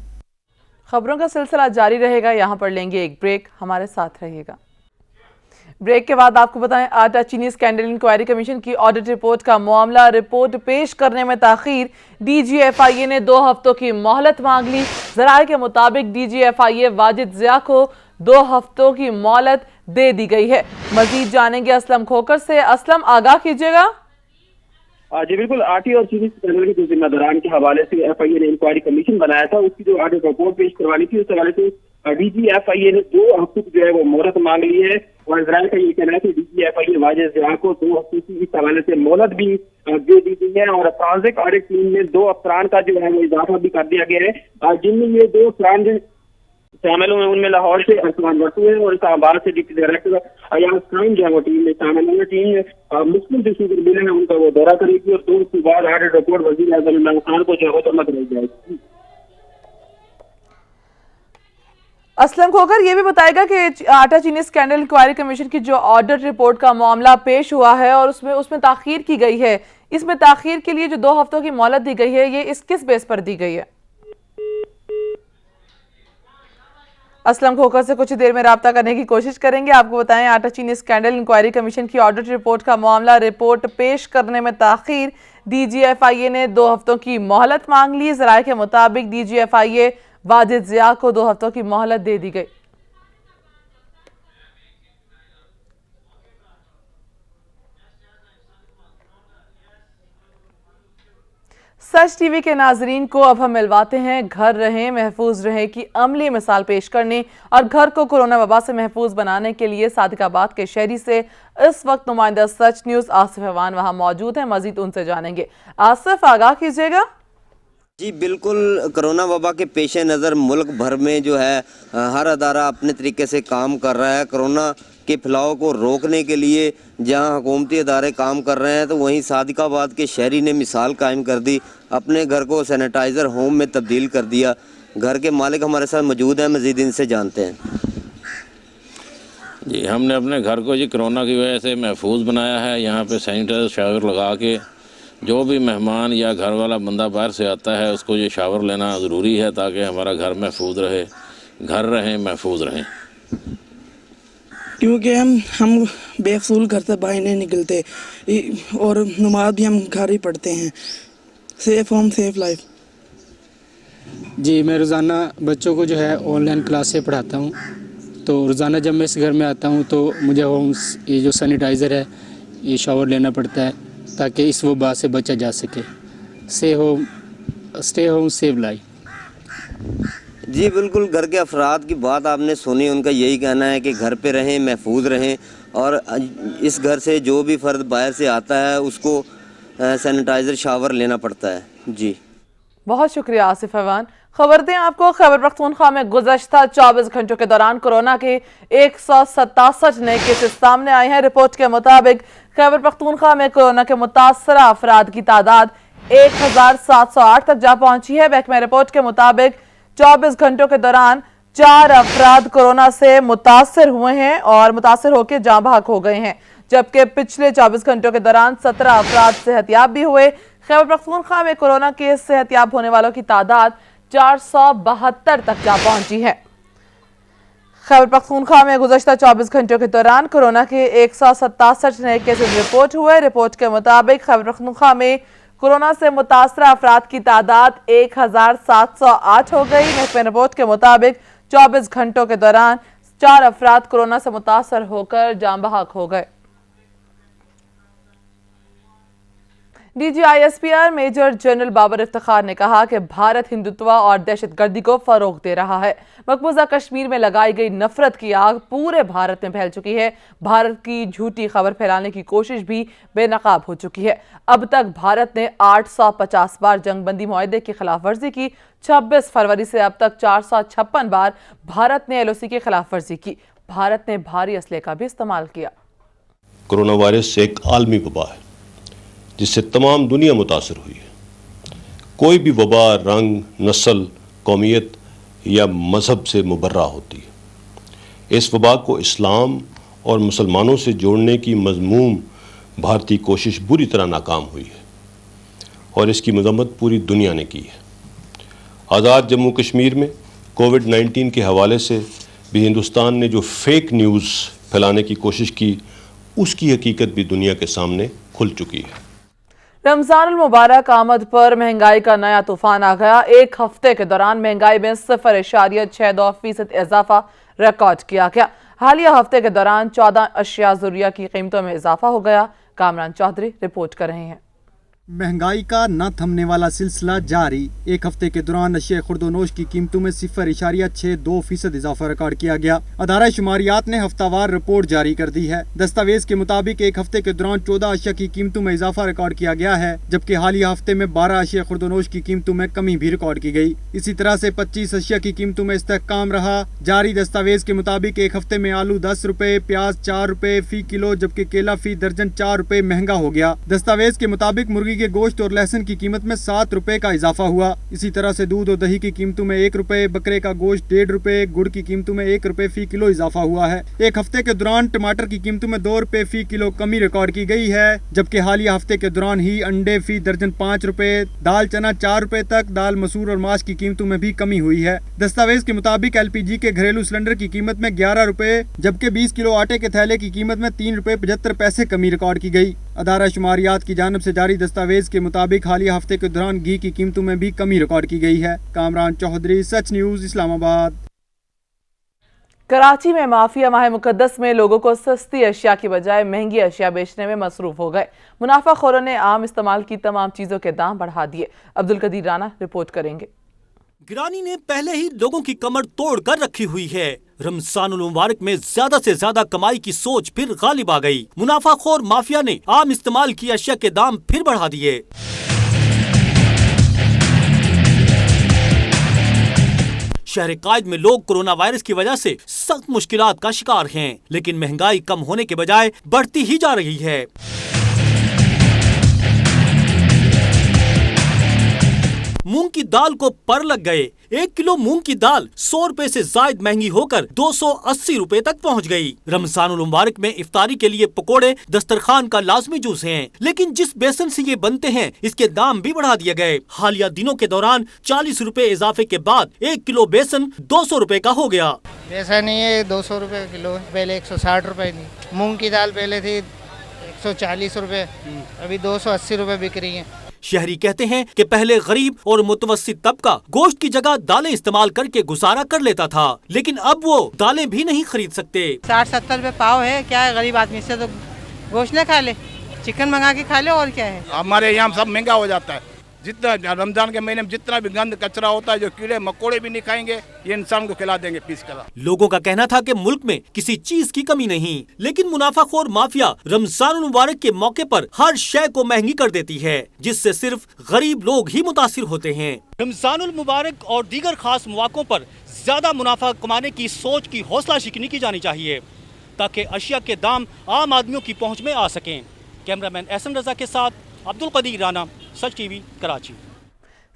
S1: खबरों का सिलसिला जारी रहेगा, यहाँ पर लेंगे एक ब्रेक, हमारे साथ रहिएगा। ब्रेक के बाद आपको बताएं, आटा चीनी स्कैंडल इंक्वायरी कमीशन की ऑडिट रिपोर्ट का मामला, रिपोर्ट पेश करने में ताखीर, DGFIA ने 2 हफ्तों की मोहलत मांग ली। जराये के मुताबिक DGFIA वाजिद जिया को 2 हफ्तों की मोहलत दे दी गई है। मजीद जानेंगे असलम खोकर से। असलम, आगाह कीजिएगा।
S3: जी बिल्कुल, आटे और चीनी स्कैंडल के जिम्मेदारान के हवाले से FIA ने इंक्वायरी कमीशन बनाया था, उसकी जो ऑडिट रिपोर्ट पेश करवानी थी, उस हवाले से DGFIA ने 2 हफ्तों की जो है वो मोहलत मांग ली है। और इजराइल का ये कहना है कि DGFIA वाजिद जिया को 2 हफ्तों की इस हवाले से मोहलत भी दे दी गई है। और फॉरेंसिक ऑडिट टीम में 2 अफसरान का जो है वो इजाफा भी कर दिया गया है, जिनमें ये 2 अफसरान जो शामिल हुए, उनमें लाहौर से अरसलान बट्टू है और इस्लामाबाद से डिप्टी डायरेक्टर अयाज खान जो है वो टीम में शामिल है। टीम मुस्लिम जो शुगर बिल है उनका वो दौरा करेगी और 2 हफ्ते बाद ऑडिट रिपोर्ट वज़ीर आज़म इमरान खान को जो है वो तलब रह जाएगी।
S1: असलम खोकर ये भी बताएगा कि आटा चीनी स्कैंडल इंक्वायरी कमीशन की जो ऑडिट रिपोर्ट का मामला पेश हुआ है और उसमें ताखीर की गई है, इसमें ताखीर के लिए जो 2 हफ्तों की मोहलत दी गई है, ये किस बेस पर दी गई है? असलम खोकर से कुछ ही देर में राब्ता करने की कोशिश करेंगे। आपको बताएं, आटा चीनी स्कैंडल इंक्वायरी कमीशन की ऑडिट रिपोर्ट का मामला, रिपोर्ट पेश करने में ताखीर, DGFIA ने 2 हफ्तों की मोहलत मांग ली। जराये के मुताबिक DGFIA वाजिद जिया को 2 हफ्तों की मोहलत दे दी गई। सच टीवी के नाजरीन को अब हम मिलवाते हैं घर रहें महफूज रहें की अमली मिसाल पेश करने और घर को कोरोना वबा से महफूज बनाने के लिए सादिकाबाद के शहरी से। इस वक्त नुमाइंदा सच न्यूज़ आसिफ अवान वहां मौजूद हैं, मजीद उनसे जानेंगे। आसिफ, आगाह कीजिएगा।
S4: जी बिल्कुल, कोरोना वबा के पेश नज़र मुल्क भर में जो है हर अदारा अपने तरीके से काम कर रहा है। कोरोना के फैलाव को रोकने के लिए जहां हुकूमती अदारे काम कर रहे हैं, तो वहीं सादिकाबाद के शहरी ने मिसाल कायम कर दी, अपने घर को सैनिटाइज़र होम में तब्दील कर दिया। घर के मालिक हमारे साथ मौजूद हैं, मज़ीद इनसे जानते हैं।
S23: जी, हमने अपने घर को जी कोरोना की वजह से महफूज बनाया है। यहाँ पे सैनिटाइजर शावर लगा के जो भी मेहमान या घर वाला बंदा बाहर से आता है उसको ये शावर लेना ज़रूरी है, ताकि हमारा घर महफूज रहे, घर रहें महफूज रहें।
S24: क्योंकि हम बेफसूल घर से बाहर नहीं निकलते और नमाज भी हम घर ही पढ़ते हैं। Safe home safe life.
S25: जी, मैं रोज़ाना बच्चों को जो है ऑनलाइन क्लास से पढ़ाता हूँ, तो रोज़ाना जब मैं इस घर में आता हूँ तो मुझे ये जो सैनिटाइज़र है ये शावर लेना पड़ता है, ताकि इस वबा से बचा जा सके। Stay home save life.
S4: जी बिल्कुल, घर के अफराद की बात आपने सुनी, उनका यही कहना है कि घर पे रहें, महफूज रहें, और इस घर से जो भी फ़र्द बाहर से आता है उसको सैनिटाइज़र शावर लेना पड़ता है। जी
S1: बहुत शुक्रिया आसिफ अवान। खबर दें आपको, खैबर पख्तूनख्वा में गुज़श्ता 24 घंटों के दौरान कोरोना के 167 नए केसेस सामने आए हैं। रिपोर्ट के मुताबिक खैबर पख्तूनख्वा में कोरोना के मुतासरा अफराद की तादाद 1708 तक जा पहुंची है। महकमा रिपोर्ट के मुताबिक 24 घंटों के दौरान 4 अफराद कोरोना से मुतासर हुए हैं और मुतासर होकर जाँ बहक हो गए हैं, जबकि पिछले 24 घंटों के दौरान 17 अफराद सेहतयाब भी हुए। खैबर पख्तूनख्वा में कोरोना के सेहतयाब होने वालों की तादाद 472 तक जा पहुंची है। खैबर पख्तूनख्वा में गुज़श्ता 24 घंटों के दौरान कोरोना के 167 नए केसेस रिपोर्ट हुए। रिपोर्ट के मुताबिक खैबर पख्तूनख्वा में कोरोना से मुतासरा अफराद की तादाद 1708 हो गई। महकमा रिपोर्ट के मुताबिक 24 घंटों के दौरान 4 अफराद कोरोना से मुतासर होकर जाँ बहक हो गए। DGISPR major general Babar Iftikhar ने कहा कि भारत हिंदुत्व और दहशतगर्दी को फरोग दे रहा है। मकबूजा कश्मीर में लगाई गई नफरत की आग पूरे भारत में फैल चुकी है। भारत की झूठी खबर फैलाने की कोशिश भी बेनकाब हो चुकी है। अब तक भारत ने 850 बार जंगबंदी मुआहदे की खिलाफ वर्जी की। 26 फरवरी से अब तक 456 बार भारत ने LOC की खिलाफ वर्जी की। भारत ने भारी असले का भी इस्तेमाल किया।
S2: कोरोना वायरस एक आलमी वबा है जिससे तमाम दुनिया मुतासर हुई है। कोई भी वबा रंग, नस्ल, कौमियत या मज़हब से मुबर्रा होती है। इस वबा को इस्लाम और मुसलमानों से जोड़ने की मज़मूम भारतीय कोशिश बुरी तरह नाकाम हुई है और इसकी मजम्मत पूरी दुनिया ने की है। आज़ाद जम्मू कश्मीर में कोविड-19 के हवाले से भी हिंदुस्तान ने जो फेक न्यूज़ फैलाने की कोशिश की, उसकी हकीकत भी दुनिया के सामने खुल चुकी है।
S1: रमजानुल मुबारक आमद पर महंगाई का नया तूफान आ गया। एक हफ्ते के दौरान महंगाई में 0.62% इजाफा रिकॉर्ड किया गया। हालिया हफ्ते के दौरान 14 अशिया ज़रूरिया की कीमतों में इजाफा हो गया। कामरान चौधरी रिपोर्ट कर रहे हैं।
S5: महंगाई का न थमने वाला सिलसिला जारी। एक हफ्ते के दौरान अशिया खुर्दोनोश की कीमतों में 0.62% इजाफा रिकॉर्ड किया गया। अदारा शुमारियात ने हफ्तावार रिपोर्ट जारी कर दी है। दस्तावेज के मुताबिक एक हफ्ते के दौरान 14 अशिया की कीमतों में इजाफा रिकॉर्ड किया गया है, जबकि हालिया हफ्ते में 12 अशिया खुर्दोनोश की कीमतों में कमी भी रिकॉर्ड की गई। इसी तरह से 25 अशिया की कीमतों में इस्तेहकाम रहा। जारी दस्तावेज के मुताबिक एक हफ्ते में आलू 10 रुपए, प्याज 4 रुपए फी किलो, जबकि केला फी दर्जन 4 रुपए महंगा हो गया। दस्तावेज के मुताबिक मुर्गी के गोश्त और लहसुन की कीमत में 7 रुपए का इजाफा हुआ। इसी तरह से दूध और दही की कीमतों में 1 रुपए, बकरे का गोश्त 1.5 रुपए, गुड़ की कीमतों में 1 रुपए फी किलो इजाफा हुआ है। एक हफ्ते के दौरान टमाटर की कीमतों में 2 रुपए फी किलो कमी रिकॉर्ड की गई है, जबकि हालिया हफ्ते के दौरान ही अंडे फी दर्जन 5 रुपए, दाल चना 4 रुपए तक, दाल मसूर और मांस की कीमतों में भी कमी हुई है। दस्तावेज के मुताबिक LPG के घरेलू सिलेंडर की कीमत में 11 रुपए, जबकि 20 किलो आटे के थैले की कीमत में 3 रुपए 75 पैसे कमी रिकॉर्ड की गई। अदारा शुमारियात की जानिब से जारी दस्तावेज के मुताबिक हालिया हफ्ते के दौरान घी की कीमतों में भी कमी रिकॉर्ड की गई है। कामरान चौधरी, सच न्यूज़, इस्लामाबाद।
S1: कराची में माफिया माह मुकद्दस में लोगों को सस्ती अशिया की बजाय महंगी अशिया बेचने में मसरूफ हो गए। मुनाफाखोरों ने आम इस्तेमाल की तमाम चीजों के दाम बढ़ा दिए। अब्दुल कदीर राना रिपोर्ट करेंगे।
S19: गिरानी ने पहले ही लोगों की कमर तोड़ कर रखी हुई है। रमजानुल मुबारक में ज्यादा से ज्यादा कमाई की सोच फिर गालिब आ गई। मुनाफाखोर माफिया ने आम इस्तेमाल की अशिया के दाम फिर बढ़ा दिए। शहर कायद में लोग कोरोना वायरस की वजह से सख्त मुश्किलात का शिकार हैं, लेकिन महंगाई कम होने के बजाय बढ़ती ही जा रही है। मूंग की दाल को पर लग गए। 1 किलो मूंग की दाल 100 रुपए से जायद महंगी होकर 280 रुपए तक पहुंच गई। रमजानुल मुबारक में इफ्तारी के लिए पकोड़े दस्तरखान का लाजमी जूस हैं, लेकिन जिस बेसन से ये बनते हैं इसके दाम भी बढ़ा दिए गए। हालिया दिनों के दौरान 40 रुपए इजाफे के बाद 1 किलो बेसन 200 रुपए का हो गया।
S6: ऐसा नहीं है, 200 रुपए किलो, पहले 160 रुपए थी। मूंग की दाल पहले थी 140 रुपए, अभी 280 रुपए बिक रही है।
S19: शहरी कहते हैं कि पहले गरीब और मुतवस्सित तबका गोश्त की जगह दालें इस्तेमाल करके गुजारा कर लेता था, लेकिन अब वो दालें भी नहीं खरीद सकते।
S7: 60-70 रुपए पाव है, क्या है गरीब आदमी से तो गोश्त न खा ले, चिकन मंगा के खा ले, और क्या है।
S10: हमारे यहाँ सब महंगा हो जाता है। जितना रमजान के महीने में जितना भी गंद कचरा होता है, जो कीड़े मकोड़े भी नहीं खाएंगे, ये इंसान को खिला देंगे पीस कर।
S19: लोगों का कहना था कि मुल्क में किसी चीज की कमी नहीं, लेकिन मुनाफाखोर माफिया रमजानुल मुबारक के मौके पर हर शय को महंगी कर देती है, जिससे सिर्फ गरीब लोग ही मुतासिर होते हैं। रमजानुल मुबारक और दीगर खास मौकों पर ज्यादा मुनाफा कमाने की सोच की हौसला शिकनी की जानी चाहिए, ताकि अशिया के दाम आम आदमियों की पहुँच में आ सकें। कैमरामैन एहसन रजा के साथ अब्दुल कदीर राना, सच टीवी, कराची।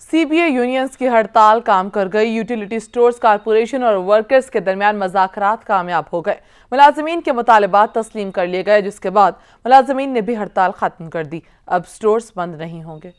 S1: CBA यूनियंस की हड़ताल काम कर गई। यूटिलिटी स्टोर्स कारपोरेशन और वर्कर्स के दरमियान मज़ाकरात कामयाब हो गए। मुलाजमीन के मुतालिबात तस्लीम कर लिए गए, जिसके बाद मुलाजमीन ने भी हड़ताल खत्म कर दी। अब स्टोर्स बंद नहीं होंगे।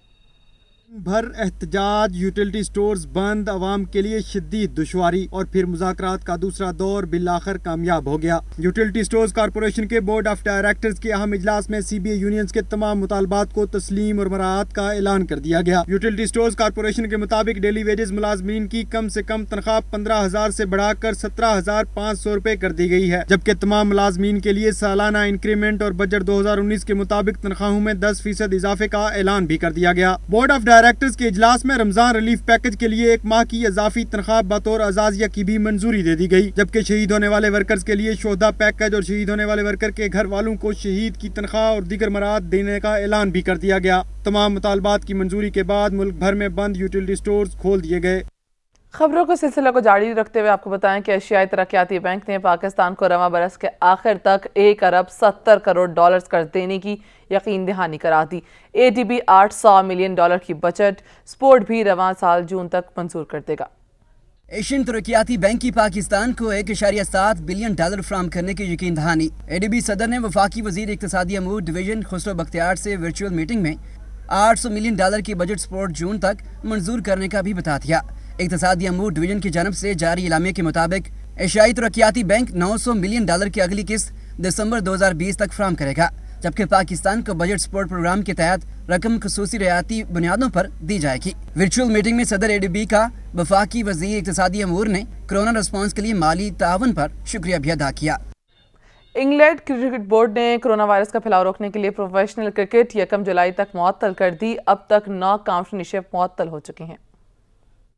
S5: भर एहतजाज, यूटिलिटी स्टोर्स बंद, आवाम के लिए शदीद दुश्वारी और फिर मुज़ाकरात का दूसरा दौर बिलाखिर कामयाब हो गया। यूटिलिटी स्टोर्स कॉरपोरेशन के बोर्ड ऑफ डायरेक्टर्स के अहम इजलास में CBA यूनियंस के तमाम मुतालबात को तस्लीम और मराहत का ऐलान कर दिया गया। यूटिलिटी स्टोर्स कॉरपोरेशन के मुताबिक डेली वेजेस मुलाजमीन की कम से कम तनख्वाह 15,000 से बढ़ाकर 17,500 रुपए कर दी गई है, जबकि तमाम मुलाजमीन के लिए सालाना इंक्रीमेंट और बजट 2019 के मुताबिक तनख्वाहों में 10% इजाफे का ऐलान भी कर दिया गया। बोर्ड ऑफ डायरेक्टर्स के इजलास में रमजान रिलीफ पैकेज के लिए 1 माह की इजाफी तनख्वाह बतौर अजाजिया की भी मंजूरी दे दी गई, जबकि शहीद होने वाले वर्कर्स के लिए शोहदा पैकेज और शहीद होने वाले वर्कर के घर वालों को शहीद की तनख्वाह और दीगर मराहत देने का ऐलान भी कर दिया गया। तमाम मुतालबात की मंजूरी के बाद मुल्क भर में बंद यूटिलिटी स्टोर्स खोल दिए गए।
S1: खबरों के सिलसिले को जारी रखते हुए आपको बताएं कि एशियाई तरक्याती बैंक ने पाकिस्तान को रवां बरस के आखिर तक 1 अरब 70 करोड़ डॉलर कर्ज देने की यकीन दहानी करा दी। ADB $800 मिलियन की बजट स्पोर्ट भी रवां साल जून तक मंजूर कर देगा।
S16: एशियन तरक्याती बैंक की पाकिस्तान को $1.7 बिलियन फराहम करने की यकीन दहानी। ADB सदर ने वफाकी वजीर इक्तिसादी अमूर डिवीजन खुसरो बख्तियार से वर्चुअल मीटिंग में $800 मिलियन की बजट सपोर्ट जून तक मंजूर करने का भी बता दिया। इक्तिसादी अमूर डिवीजन की जानब से जारी इलामे के मुताबिक एशियाई तरक्याती बैंक $900 मिलियन की अगली किस्त दिसंबर 2020 तक फराहम करेगा, जबकि पाकिस्तान को बजट सपोर्ट प्रोग्राम के तहत रकम खसूसी रियायती बुनियादों पर दी जाएगी। वर्चुअल मीटिंग में सदर ADB का वफाकी वजीर इक्तिसादी अमूर ने कोरोना रिस्पांस के लिए माली तावन पर शुक्रिया भी अदा किया।
S1: इंग्लैंड क्रिकेट बोर्ड ने कोरोना वायरस का फैलाव रोकने के लिए प्रोफेशनल क्रिकेट 1 जुलाई तक मुअत्तल कर दी। अब तक 9 काउंटरशिप मुअत्तल हो चुकी हैं।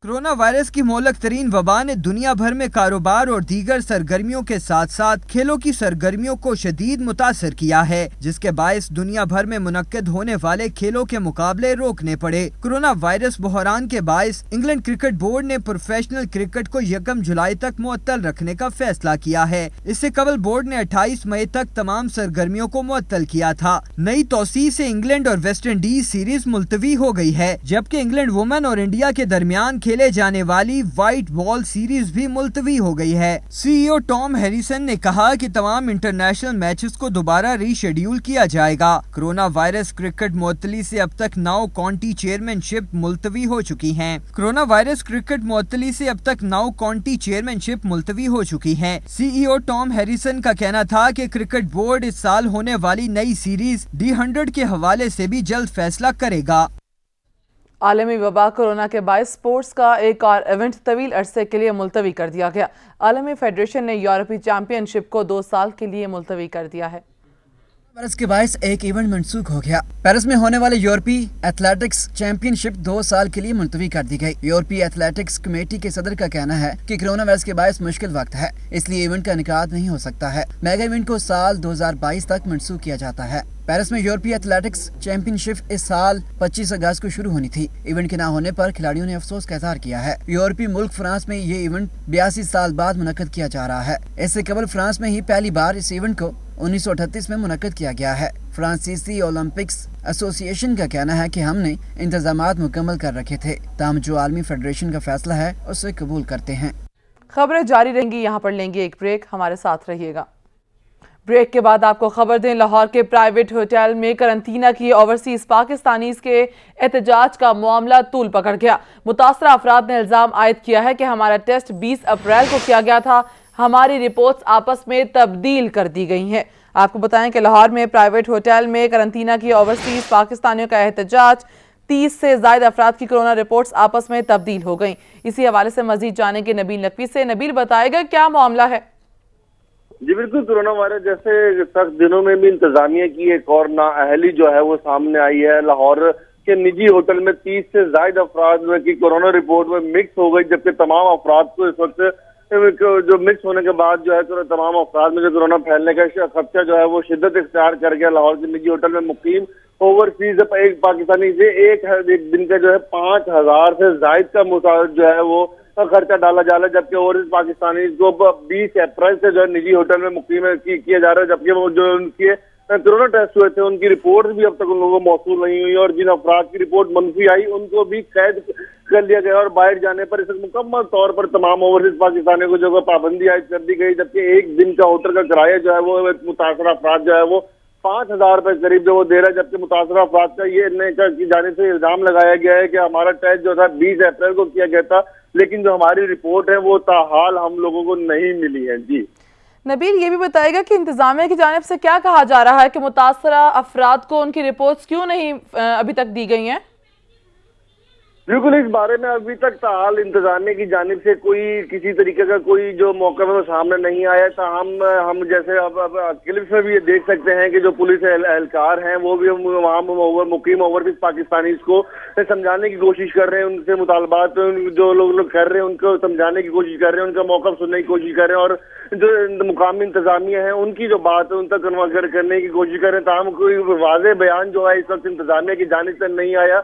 S12: कोरोना वायरस की मोहलक तरीन वबा ने दुनिया भर में कारोबार और दीगर सरगर्मियों के साथ साथ खेलों की सरगर्मियों को शदीद मुतासर किया है, जिसके बायस दुनिया भर में मुनक्किद होने वाले खेलों के मुकाबले रोकने पड़े। कोरोना वायरस बहरान के बायस इंग्लैंड क्रिकेट बोर्ड ने प्रोफेशनल क्रिकेट को 1 जुलाई तक मुअत्तल रखने का फैसला किया है। इससे कबल बोर्ड ने 28 मई तक तमाम सरगर्मियों को मुअत्तल किया था। नई तौसीह से इंग्लैंड और वेस्ट इंडीज सीरीज मुलतवी हो गई है, जबकि इंग्लैंड वुमेन और इंडिया के दरमियान खेले जाने वाली व्हाइट बॉल सीरीज भी मुलतवी हो गई है। CEO टॉम हैरिसन ने कहा कि तमाम इंटरनेशनल मैचेस को दोबारा रीशेड्यूल किया जाएगा। कोरोना वायरस क्रिकेट मुअत्तली से अब तक 9 काउंटी चेयरमैनशिप मुलतवी हो चुकी हैं। कोरोना वायरस क्रिकेट मुअत्तली से अब तक 9 काउंटी चेयरमैनशिप मुलतवी हो चुकी हैं। CEO टॉम हैरिसन का कहना था कि क्रिकेट बोर्ड इस साल होने वाली नई सीरीज D100 के हवाले से भी जल्द फैसला करेगा।
S1: आलमी वबा कोरोना के बायस स्पोर्ट्स का एक और इवेंट तवील अरसे के लिए मुलतवी कर दिया गया। आलमी फेडरेशन ने यूरोपीय चैंपियनशिप को 2 साल के लिए मुलतवी कर दिया है।
S16: वायरस के बायस एक इवेंट मनसूख हो गया। पेरिस में होने वाले यूरोपीय एथलेटिक्स चैंपियनशिप 2 साल के लिए मुलतवी कर दी गई। यूरोपीय एथलेटिक्स कमेटी के सदर का कहना है कि कोरोना वायरस के बायस मुश्किल वक्त है, इसलिए इवेंट का इनेकाद नहीं हो सकता है। मेगा इवेंट को साल 2022 तक मनसूख किया जाता है। पेरिस में यूरोपीय एथलेटिक्स चैंपियनशिप इस साल 25 अगस्त को शुरू होनी थी। इवेंट के न होने पर खिलाड़ियों ने अफसोस का इजहार किया है। यूरोपीय मुल्क फ्रांस में ये इवेंट 82 साल बाद मुनक्कद किया जा रहा है। इससे कबल फ्रांस में ही पहली बार इस इवेंट को 1938 में मुनक्कद किया गया है। फ्रांसीसी ओलंपिक्स एसोसिएशन का कहना है कि हमने इंतजामात मुकम्मल कर रखे थे, ताहम जो आलमी फेडरेशन का फैसला है उसे कबूल करते हैं।
S1: खबरें जारी रहेंगी, यहाँ पर लेंगे एक ब्रेक, हमारे साथ रहिएगा। ब्रेक के बाद आपको खबर दें, लाहौर के प्राइवेट होटल में करंतना की ओवरसीज पाकिस्तानीज के एहतजाज का मामला तूल पकड़ गया। मुतासरा अफराद ने इल्जाम आयद किया है कि हमारा टेस्ट 20 अप्रैल को किया गया था, हमारी रिपोर्ट्स आपस में तब्दील कर दी गई हैं। आपको बताएं कि लाहौर में प्राइवेट होटल में करंतना की ओवरसीज पाकिस्तानियों का एहतजाज, 30 से ज्यादा अफराद की कोरोना रिपोर्ट्स आपस में तब्दील हो गई। इसी हवाले से मजीद जानेंगे नबील नकवी से। नबील, बताएगा क्या मामला है?
S8: जी बिल्कुल, कोरोना वायरस जैसे सख्त दिनों में भी इंतजामिया की एक और नाअहली जो है वो सामने आई है। लाहौर के निजी होटल में 30 से ज्यादा अफराद की कोरोना रिपोर्ट में मिक्स हो गई, जबकि तमाम अफराद को इस वक्त जो मिक्स होने के बाद जो है तो तमाम अफराद में जो कोरोना फैलने का खदशा जो है वो शिद्दत इख्तियार कर गया। लाहौर के निजी होटल में मुकीम ओवरसीज एक पाकिस्तानी से एक दिन का जो है 5000 से जायद का जो है वो खर्चा डाला जा रहा है, जबकि ओवरसीज पाकिस्तानी को 20 अप्रैल से जो है निजी होटल में मुकीम किया जा रहा है। जबकि वो जो उनके कोरोना टेस्ट हुए थे उनकी रिपोर्ट भी अब तक उन लोगों को मौसूल नहीं हुई, और जिन अफराद की रिपोर्ट मनफी आई उनको भी कैद कर लिया गया और बाहर जाने पर इस मुकम्मल तौर पर तमाम ओवरसीज पाकिस्तानियों को जो पाबंदी आयद कर दी गई। जबकि एक दिन का होटल का किराया जो है वो मुतासरा अफराद जो है वो 5,000 रुपए करीब जो वो दे रहा है, जबकि मुतासरा अफराद का ये की जानिब से इल्जाम लगाया गया है कि हमारा टेस्ट जो था 20 अप्रैल को किया गया था, लेकिन जो हमारी रिपोर्ट है वो ताहाल हम लोगों को नहीं मिली है। जी
S1: नबील, ये भी बताएगा कि इंतजामिया की जानिब से क्या कहा जा रहा है कि मुतासरा अफराद को उनकी रिपोर्ट्स क्यों नहीं अभी तक दी गई हैं?
S8: बिल्कुल, इस बारे में अभी तक ताहाल इंतजामिया की जानिब से कोई किसी तरीके का कोई जो मौका में सामने नहीं आया था। हम जैसे अब क्लिप्स में भी ये देख सकते हैं कि जो पुलिस एहलकार हैं वो भी वहाँ मुकीम ओवरसीज पाकिस्तानी को समझाने की कोशिश कर रहे हैं, उनसे मुतालबात जो लोग कर रहे हैं उनको समझाने की कोशिश कर रहे हैं, उनका मौका सुनने की कोशिश कर रहे हैं, और जो मुकामी इंतजामिया है उनकी जो बात है उन तक कन्वर्ट करने की कोशिश कर रहे हैं। ताहम कोई वाज़ेह बयान जो है इस वक्त इंतजामिया की जानिब से नहीं आया।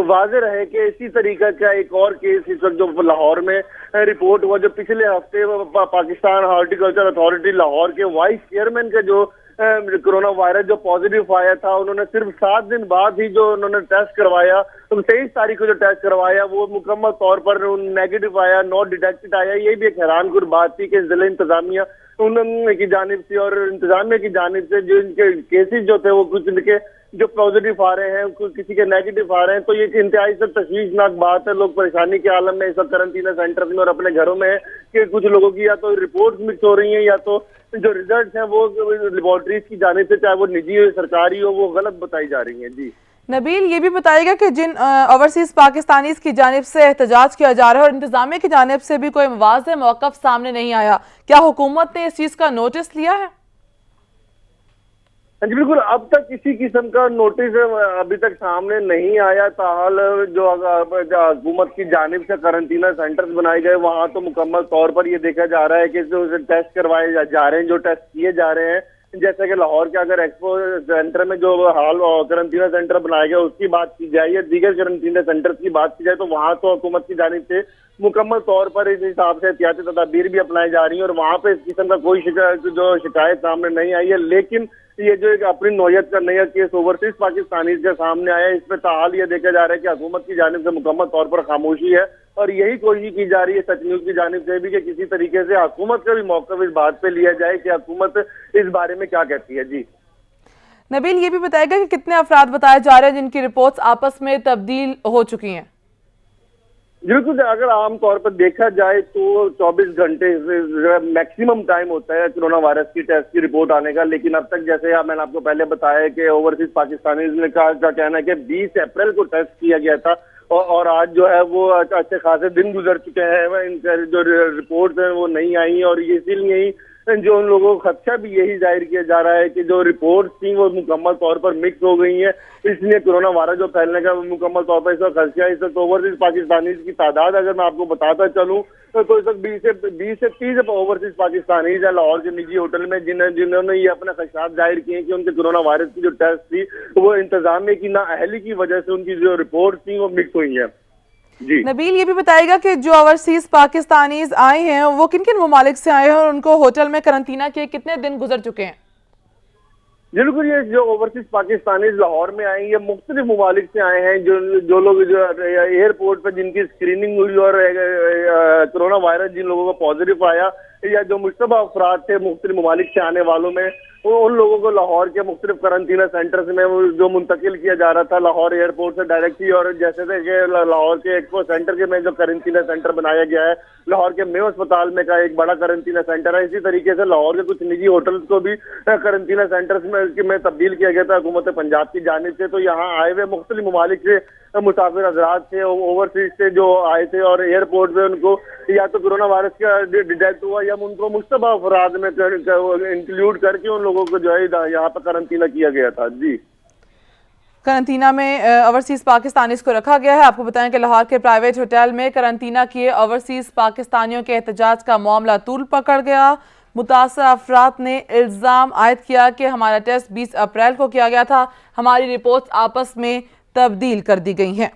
S8: वाज़ेह रहे कि इसी तरीका का एक और केस इस वक्त जो लाहौर में रिपोर्ट हुआ, जो पिछले हफ्ते पाकिस्तान हॉर्टिकल्चर अथॉरिटी लाहौर के वाइस चेयरमैन का जो कोरोना वायरस जो पॉजिटिव आया था, उन्होंने सिर्फ 7 दिन बाद ही जो उन्होंने टेस्ट करवाया, तो 23 तारीख को जो टेस्ट करवाया वो मुकम्मल तौर पर नेगेटिव आया, नॉट डिटेक्टेड आया। ये भी एक हैरानकुन बात थी कि जिला इंतजामिया की जानिब से और इंतजामिया की जानिब से जो इनके केसेस जो थे वो कुछ इनके जो पॉजिटिव आ रहे हैं, कुछ किसी के नेगेटिव आ रहे हैं, तो ये इंतहाई से तशवीशनाक बात है। लोग परेशानी के आलम में इस वक्त क्वारंटीन सेंटर में और अपने घरों में है कि कुछ लोगों की या तो रिपोर्ट मिक्स हो रही हैं या तो जो रिजल्ट हैं वो लेबोरेटरीज की जानिब से, चाहे वो निजी हो सरकारी हो, वो गलत बताई जा रही हैं। जी
S1: नबील, ये भी बताएगा कि जिन ओवरसीज पाकिस्तानीज की जानिब से एहतजाज किया जा रहा है और इंतजामिया की जानिब से भी कोई वाज़ेह मौक़िफ़ सामने नहीं आया, क्या हुकूमत ने इस चीज़ का नोटिस लिया है?
S8: जी बिल्कुल, अब तक किसी किस्म का नोटिस अभी तक सामने नहीं आया। ताहाल जो हुकूमत की जानिब से क्वारंटीना सेंटर्स बनाए गए वहां तो मुकम्मल तौर पर ये देखा जा रहा है कि जो टेस्ट करवाए जा रहे हैं, जो टेस्ट किए जा रहे हैं, जैसे कि लाहौर के अगर एक्सपो सेंटर में जो हाल क्वारंटीना सेंटर बनाया गया उसकी बात की जाए या दीगर क्वारंटीना सेंटर की बात की जाए, तो वहां तो हुकूमत की जानिब से मुकम्मल तौर पर इस हिसाब से एहतियाती तदाबीर भी अपनाई जा रही है और वहां पे इस किस्म का कोई शिकायत सामने नहीं आई है। लेकिन ये जो एक अपनी नौयत का नया केस ओवरसीज पाकिस्तानी के सामने आया, इस पे ताहाल ये देखा जा रहा है कि हुकूमत की जानिब से मुकम्मल तौर पर खामोशी है और यही कोशिश की जा रही है सच न्यूज की जानिब से भी कि किसी तरीके से हुकूमत का भी मौका इस बात पे लिया जाए कि हुकूमत इस बारे में क्या कहती है। जी
S1: नबील, ये भी बताएगा कि कितने अफराद बताए जा रहे हैं जिनकी रिपोर्ट्स आपस में तब्दील हो चुकी हैं?
S8: बिल्कुल, अगर आमतौर पर देखा जाए तो 24 घंटे मैक्सिमम टाइम होता है कोरोना वायरस की टेस्ट की रिपोर्ट आने का, लेकिन अब तक जैसे मैंने आपको पहले बताया कि ओवरसीज पाकिस्तानी ने का कहना है कि 20 अप्रैल को टेस्ट किया गया था और आज जो है वो अच्छे खासे दिन गुजर चुके हैं, इनका जो रिपोर्ट है वो नहीं आई और इसीलिए ही जो उन लोगों को खदशा भी यही जाहिर किया जा रहा है कि जो रिपोर्ट थी वो मुकम्मल तौर पर मिक्स हो गई है, इसलिए कोरोना वायरस जो फैलने का मुकम्मल तौर पर इसका खदशा है। इस वक्त ओवरसीज पाकिस्तानी की तादाद अगर मैं आपको बताता चलूँ तो इस वक्त 20 से 30 ओवरसीज पाकिस्तानी है लाहौर के निजी होटल में जिन्होंने ये अपने खदशात जाहिर किए कि उनके कोरोना वायरस की जो टेस्ट थी वो इंतजामिया की नाअहली की वजह से उनकी जो रिपोर्ट थी वो मिक्स हुई है। जी
S1: नबील, ये भी बताएगा कि जो ओवरसीज पाकिस्तानीज आए हैं वो किन किन ममालिक से आए हैं और उनको होटल में क्वारंटीना के कितने दिन गुजर चुके हैं?
S8: बिल्कुल, ये जो ओवरसीज पाकिस्तानी लाहौर में आए ये मुख्तलिफ ममालिक से आए हैं। जो लोग जो एयरपोर्ट पर जिनकी स्क्रीनिंग हुई और कोरोना वायरस जिन लोगों को पॉजिटिव आया या जो मुश्तबा अफराद थे मुख्तलिफ ममालिक से आने वालों में, उन लोगों को लाहौर के मुख्तलिफ क्वारंटीना सेंटर्स में जो मुंतकिल किया जा रहा था लाहौर एयरपोर्ट से डायरेक्टली, और जैसे थे कि लाहौर के एक्सपो सेंटर के में जो क्वारंटीना सेंटर बनाया गया है, लाहौर के मेयो अस्पताल में का एक बड़ा क्वारंटीना सेंटर है, इसी तरीके से लाहौर के कुछ निजी होटल्स को भी क्वारंटीना सेंटर्स में तब्दील किया गया था हुकूमत पंजाब की जानिब से। तो यहाँ आए हुए मुख्तलिफ ममालिक से मुसाफिर हजरात थे, ओवरसीज से जो आए थे और एयरपोर्ट पे उनको या तो कोरोना वायरस का डिटेक्ट हुआ या उनको मुश्तबा अफराद में इंक्लूड करके उन लोगों को जो है यहाँ पर क्वारंटीना किया गया था। जी
S1: क्वारंटीना में ओवरसीज पाकिस्तानीज को रखा गया है। आपको बताएं कि लाहौर के प्राइवेट होटल में क्वारंटीना किए ओवरसीज पाकिस्तानियों के एहतजाज का मामला तूल पकड़ गया। मुतासरा अफराद ने इल्ज़ाम आयद किया कि हमारा टेस्ट 20 अप्रैल को किया गया था, हमारी रिपोर्ट्स आपस में तब्दील कर दी गई हैं।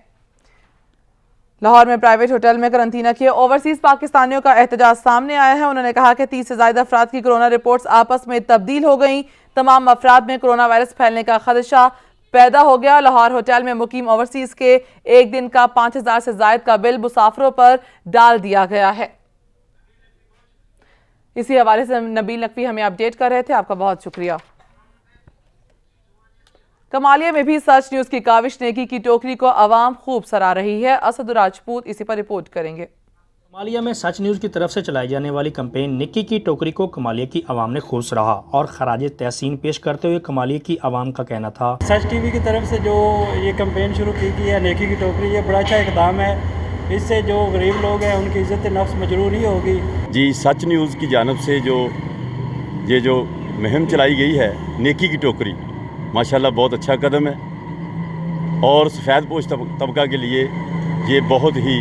S1: लाहौर में प्राइवेट होटल में क्वारंटीना किए ओवरसीज पाकिस्तानियों का एहतजाज सामने आया है। उन्होंने कहा कि 30 से ज़्यादा अफराद की कोरोना रिपोर्ट्स आपस में तब्दील हो गई। तमाम अफराद में कोरोना वायरस फैलने का खदशा पैदा हो गया। लाहौर होटल में मुकीम ओवरसीज के एक दिन का 5000 से ज़ायद का बिल मुसाफिरों पर डाल दिया गया है। इसी हवाले से नबील नकवी हमें अपडेट कर रहे थे। आपका बहुत शुक्रिया। कमालिया में भी सच न्यूज की काविश नेकी की टोकरी को आवाम खूब सराह रही है। असद राजपूत इसी पर रिपोर्ट करेंगे।
S19: कमालिया में सच न्यूज़ की तरफ से चलाई जाने वाली कैंपेन निक्की की टोकरी को कमालिया की आवाम ने खुश रहा और खराज तहसीन पेश करते हुए कमालिया की आवाम का कहना था,
S18: सच टीवी की तरफ से जो ये कैंपेन शुरू की गई है नेकी की टोकरी, ये बड़ा अच्छा इकदाम है। इससे जो गरीब लोग हैं उनकी इज्जत नफ्स मजरूर ही होगी।
S9: जी सच न्यूज़ की जानब से जो मुहिम चलाई गई है नेकी की टोकरी, माशाल्लाह बहुत अच्छा कदम है और सफ़ेद पोश तबका के लिए ये बहुत ही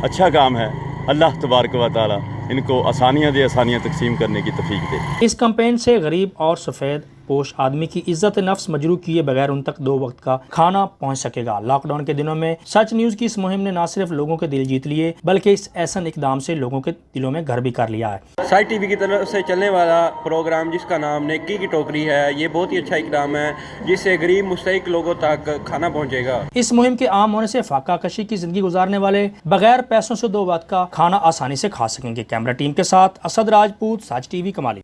S9: अच्छा काम है। अल्लाह तबारक व तआला इनको आसानियाँ तकसीम करने की तौफीक दे।
S19: इस कैंपेन से गरीब और सफ़ेद पोश आदमी की इज्जत नफ्स मजरू किए बगैर उन तक 2 वक्त का खाना पहुंच सकेगा। लॉकडाउन के दिनों में सच न्यूज़ की इस मुहिम ने न सिर्फ लोगों के दिल जीत लिए बल्कि इस ऐसा इकदाम से लोगों के दिलों में घर भी कर लिया है।
S11: सच टीवी की तरफ से चलने वाला प्रोग्राम जिसका नाम नेकी की टोकरी है, ये बहुत ही अच्छा इकदाम है जिससे गरीब मुस्तहिक लोगों तक खाना पहुँचेगा।
S19: इस मुहिम के आम होने से फाका कशी की जिंदगी गुजारने वाले बगैर पैसों से 2 वक्त का खाना आसानी से खा सकेंगे। कैमरा टीम के साथ असद राजपूत, सच टीवी, कमाली।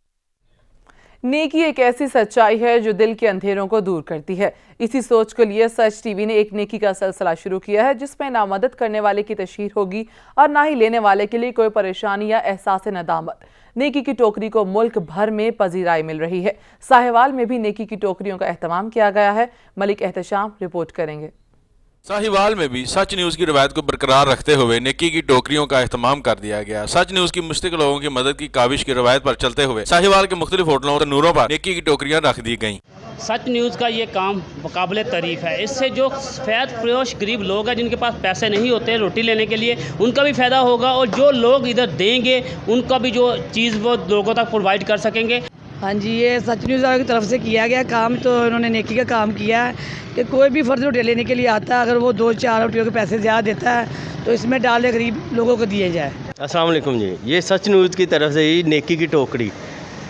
S1: नेकी एक ऐसी सच्चाई है जो दिल के अंधेरों को दूर करती है। इसी सोच के लिए सच टीवी ने एक नेकी का सिलसिला शुरू किया है जिसमें ना मदद करने वाले की तशहीर होगी और ना ही लेने वाले के लिए कोई परेशानी या एहसास नदामत। नेकी की टोकरी को मुल्क भर में पजीराई मिल रही है। साहिवाल में भी नेकी की टोकरियों का एहतमाम किया गया है। मलिक एहतशाम रिपोर्ट करेंगे।
S13: साहिवाल में भी सच न्यूज़ की रवायत को बरकरार रखते हुए नेकी की टोकरियों का एहतमाम कर दिया गया। सच न्यूज़ की मुस्तकिल लोगों की मदद की काविश की रवायत पर चलते हुए साहिवाल के मुख्तलिफ होटलों और नूरों पर नेकी की टोकरियां रख दी गईं।
S14: सच न्यूज़ का ये काम मुकाबले तारीफ है। इससे जो सफ़ेद पोश गरीब लोग हैं जिनके पास पैसे नहीं होते रोटी लेने के लिए, उनका भी फ़ायदा होगा और जो लोग इधर देंगे उनका भी जो चीज़ वो लोगों तक प्रोवाइड कर सकेंगे।
S15: हाँ जी, ये सच न्यूज़ की तरफ से किया गया काम, तो इन्होंने नेकी का काम किया है कि कोई भी फ़र्द रोटी लेने के लिए आता है, अगर वो 2-4 रोटियों के पैसे ज़्यादा देता है तो इसमें डाले गरीब लोगों को दिए जाए।
S26: अस्सलाम वालेकुम जी, ये सच न्यूज़ की तरफ से ही नेकी की टोकरी,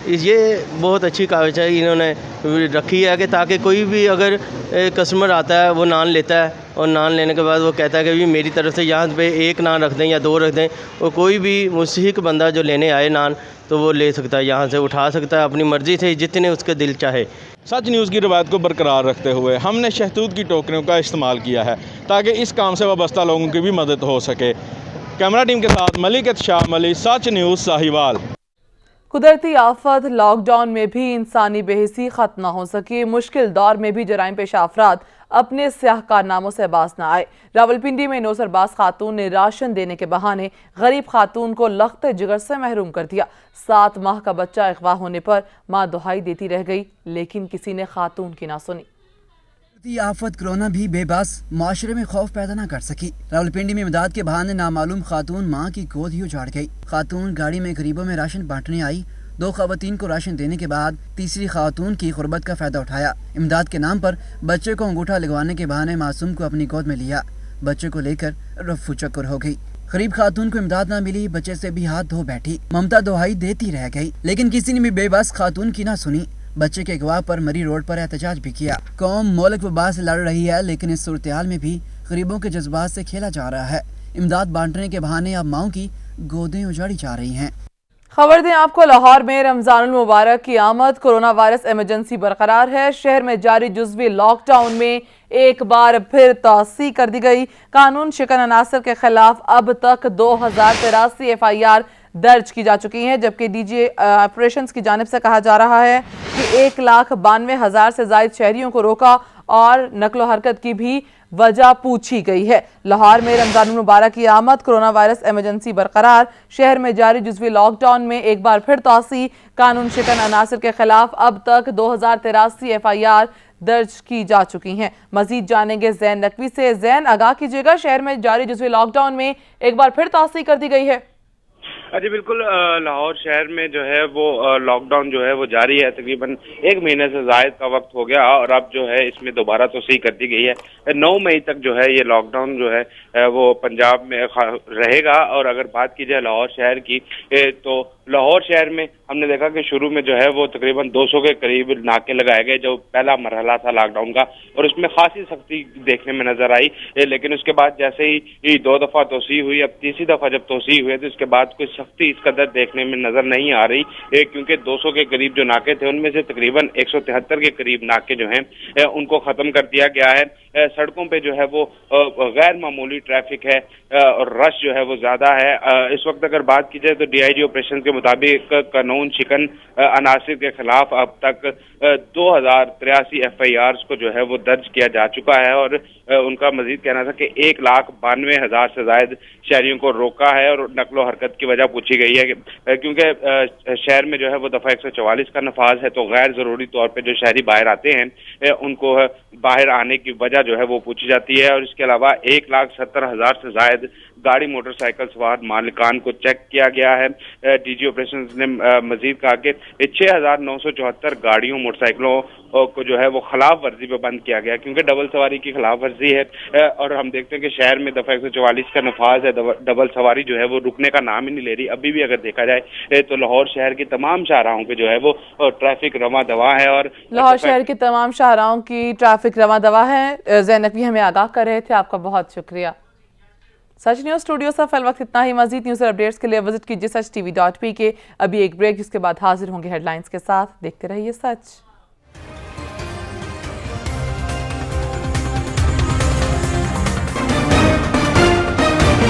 S26: ये बहुत अच्छी काविश है इन्होंने रखी है कि ताकि कोई भी अगर कस्टमर आता है वो नान लेता है और नान लेने के बाद वो कहता है कि भी मेरी तरफ से यहाँ पे 1 नान रख दें या 2 रख दें, और कोई भी मुस्तहिक बंदा जो लेने आए नान तो वो ले सकता है, यहाँ से उठा सकता है अपनी मर्ज़ी से जितने उसके दिल चाहे।
S9: सच न्यूज़ की रवायत को बरकरार रखते हुए हमने शहतूत की टोकरियों का इस्तेमाल किया है ताकि इस काम से वाबस्ता लोगों की भी मदद हो सके। कैमरा टीम के साथ मलिक एहतशाम अली, सच न्यूज़, साहिवाल।
S1: कुदरती आफत लॉकडाउन में भी इंसानी बेहिसी खत्म न हो सकी। मुश्किल दौर में भी जराइम पेशा अफराद अपने स्याह कारनामों से बाज न आए। रावलपिंडी में नौसरबाज खातून ने राशन देने के बहाने गरीब खातून को लख्ते जिगर से महरूम कर दिया। 7 माह का बच्चा अगवा होने पर मां दुहाई देती रह गई लेकिन किसी ने खातून की ना सुनी।
S16: आफत कोरोना भी बेबस माशरे में खौफ पैदा न कर सकी। रावलपिंडी में इमदाद के बहाने नामालूम खातून मां की गोद ही उजाड़ गई। खातून गाड़ी में गरीबों में राशन बांटने आई। 2 खवातीन को राशन देने के बाद तीसरी खातून की गुर्बत का फायदा उठाया। इमदाद के नाम पर बच्चे को अंगूठा लगवाने के बहाने मासूम को अपनी गोद में लिया। बच्चे को लेकर रफू चक्कर हो गई। गरीब खातून को इमदाद न मिली, बच्चे से भी हाथ धो बैठी। ममता दुहाई देती रह गई लेकिन किसी ने भी बेबस खातून की ना सुनी। बच्चे के अगवा पर मरी रोड पर एहतजाज भी किया। कौम मौलिक वबा से लड़ रही है लेकिन इस सूरत-ए-हाल में भी गरीबों के जज्बात से खेला जा रहा है। इमदाद बांटने के बहाने अब माओं की गोदें उजाड़ी जा रही हैं।
S1: खबर दें आपको, लाहौर में रमजानुल मुबारक की आमद। कोरोना वायरस इमरजेंसी बरकरार है। शहर में जारी जुज़वी लॉकडाउन में एक बार फिर तौसी कर दी गई। कानून शिकन अनासर के खिलाफ अब तक 2083 FIR दर्ज की जा चुकी हैं, जबकि डीजी ऑपरेशंस की जानिब से कहा जा रहा है कि 1,92,000 से ज्यादा शहरियों को रोका और नकलो हरकत की भी वजह पूछी गई है। लाहौर में रमजान मुबारक की आमद। कोरोना वायरस इमरजेंसी बरकरार। शहर में जारी जुज़वी लॉकडाउन में एक बार फिर तौसी। कानून शिकन अनासर के खिलाफ अब तक 2083 FIR दर्ज की जा चुकी हैं। मजीद जानेंगे जैन नकवी से। जैन, आगाह कीजिएगा, शहर में जारी जुज़वी लॉकडाउन में एक बार फिर तौसी कर दी गई है।
S27: जी बिल्कुल, लाहौर शहर में जो है वो लॉकडाउन जो है वो जारी है। तकरीबन 1 महीने से ज़ायद का वक्त हो गया और अब जो है इसमें दोबारा तोसी कर दी गई है। 9 मई तक जो है ये लॉकडाउन जो है वो पंजाब में रहेगा। और अगर बात की जाए लाहौर शहर की तो लाहौर शहर में हमने देखा कि शुरू में जो है वो तकरीबन 200 के करीब नाके लगाए गए, जो पहला मरहला था लॉकडाउन का, और उसमें खासी सख्ती देखने में नजर आई। लेकिन उसके बाद जैसे ही 2 दफा तोसी हुई, अब तीसरी दफा जब तोसी हुई तो उसके बाद कोई सख्ती इस कदर देखने में नजर नहीं आ रही, क्योंकि 200 के करीब जो नाके थे उनमें से तकरीबन 173 के करीब नाके जो हैं उनको खत्म कर दिया गया है। सड़कों पे जो है वो गैर मामूली ट्रैफिक है और रश जो है वो ज्यादा है। इस वक्त अगर बात की जाए तो डीआईजी ऑपरेशन के मुताबिक कानून शिकन अनासिर के खिलाफ अब तक 2083 FIRs को जो है वो दर्ज किया जा चुका है, और उनका मजीद कहना था कि 1,92,000 से ज्यादा शहरियों को रोका है और नकलो हरकत की वजह पूछी गई है, क्योंकि शहर में जो है वो दफा 144 का नफाज है, तो गैर जरूरी तौर पर जो शहरी बाहर आते हैं उनको बाहर आने की वजह जो है वो पूछी जाती है। और इसके अलावा 1,70,000 से ज्यादा गाड़ी मोटरसाइकिल सवार मालिकान को चेक किया गया है। डीजी ऑपरेशन ने मजीद कहा कि 6,974 गाड़ियों मोटरसाइकिलों को जो है वो खिलाफ वर्जी पे बंद किया गया, क्योंकि डबल सवारी की खिलाफ वर्जी है। और हम देखते हैं कि शहर में दफा 144 का नफाज है, डबल सवारी जो है वो रुकने का नाम ही नहीं ले रही। अभी भी अगर देखा जाए तो लाहौर शहर की तमाम शाहराहों पे जो है वो ट्रैफिक रवा दवा है, और
S1: लाहौर शहर की तमाम शाहराहों की ट्रैफिक रवा दवा है। ज़ैनब भी हमें आगाह कर रहे थे, आपका बहुत शुक्रिया। सच न्यूज़ स्टूडियो से फिल वक्त इतना ही। मजीद न्यूज़ और अपडेट्स के लिए विजिट कीजिए sach.tv.pk। अभी एक ब्रेक, जिसके बाद हाजिर होंगे हेडलाइंस के साथ। देखते रहिए सच।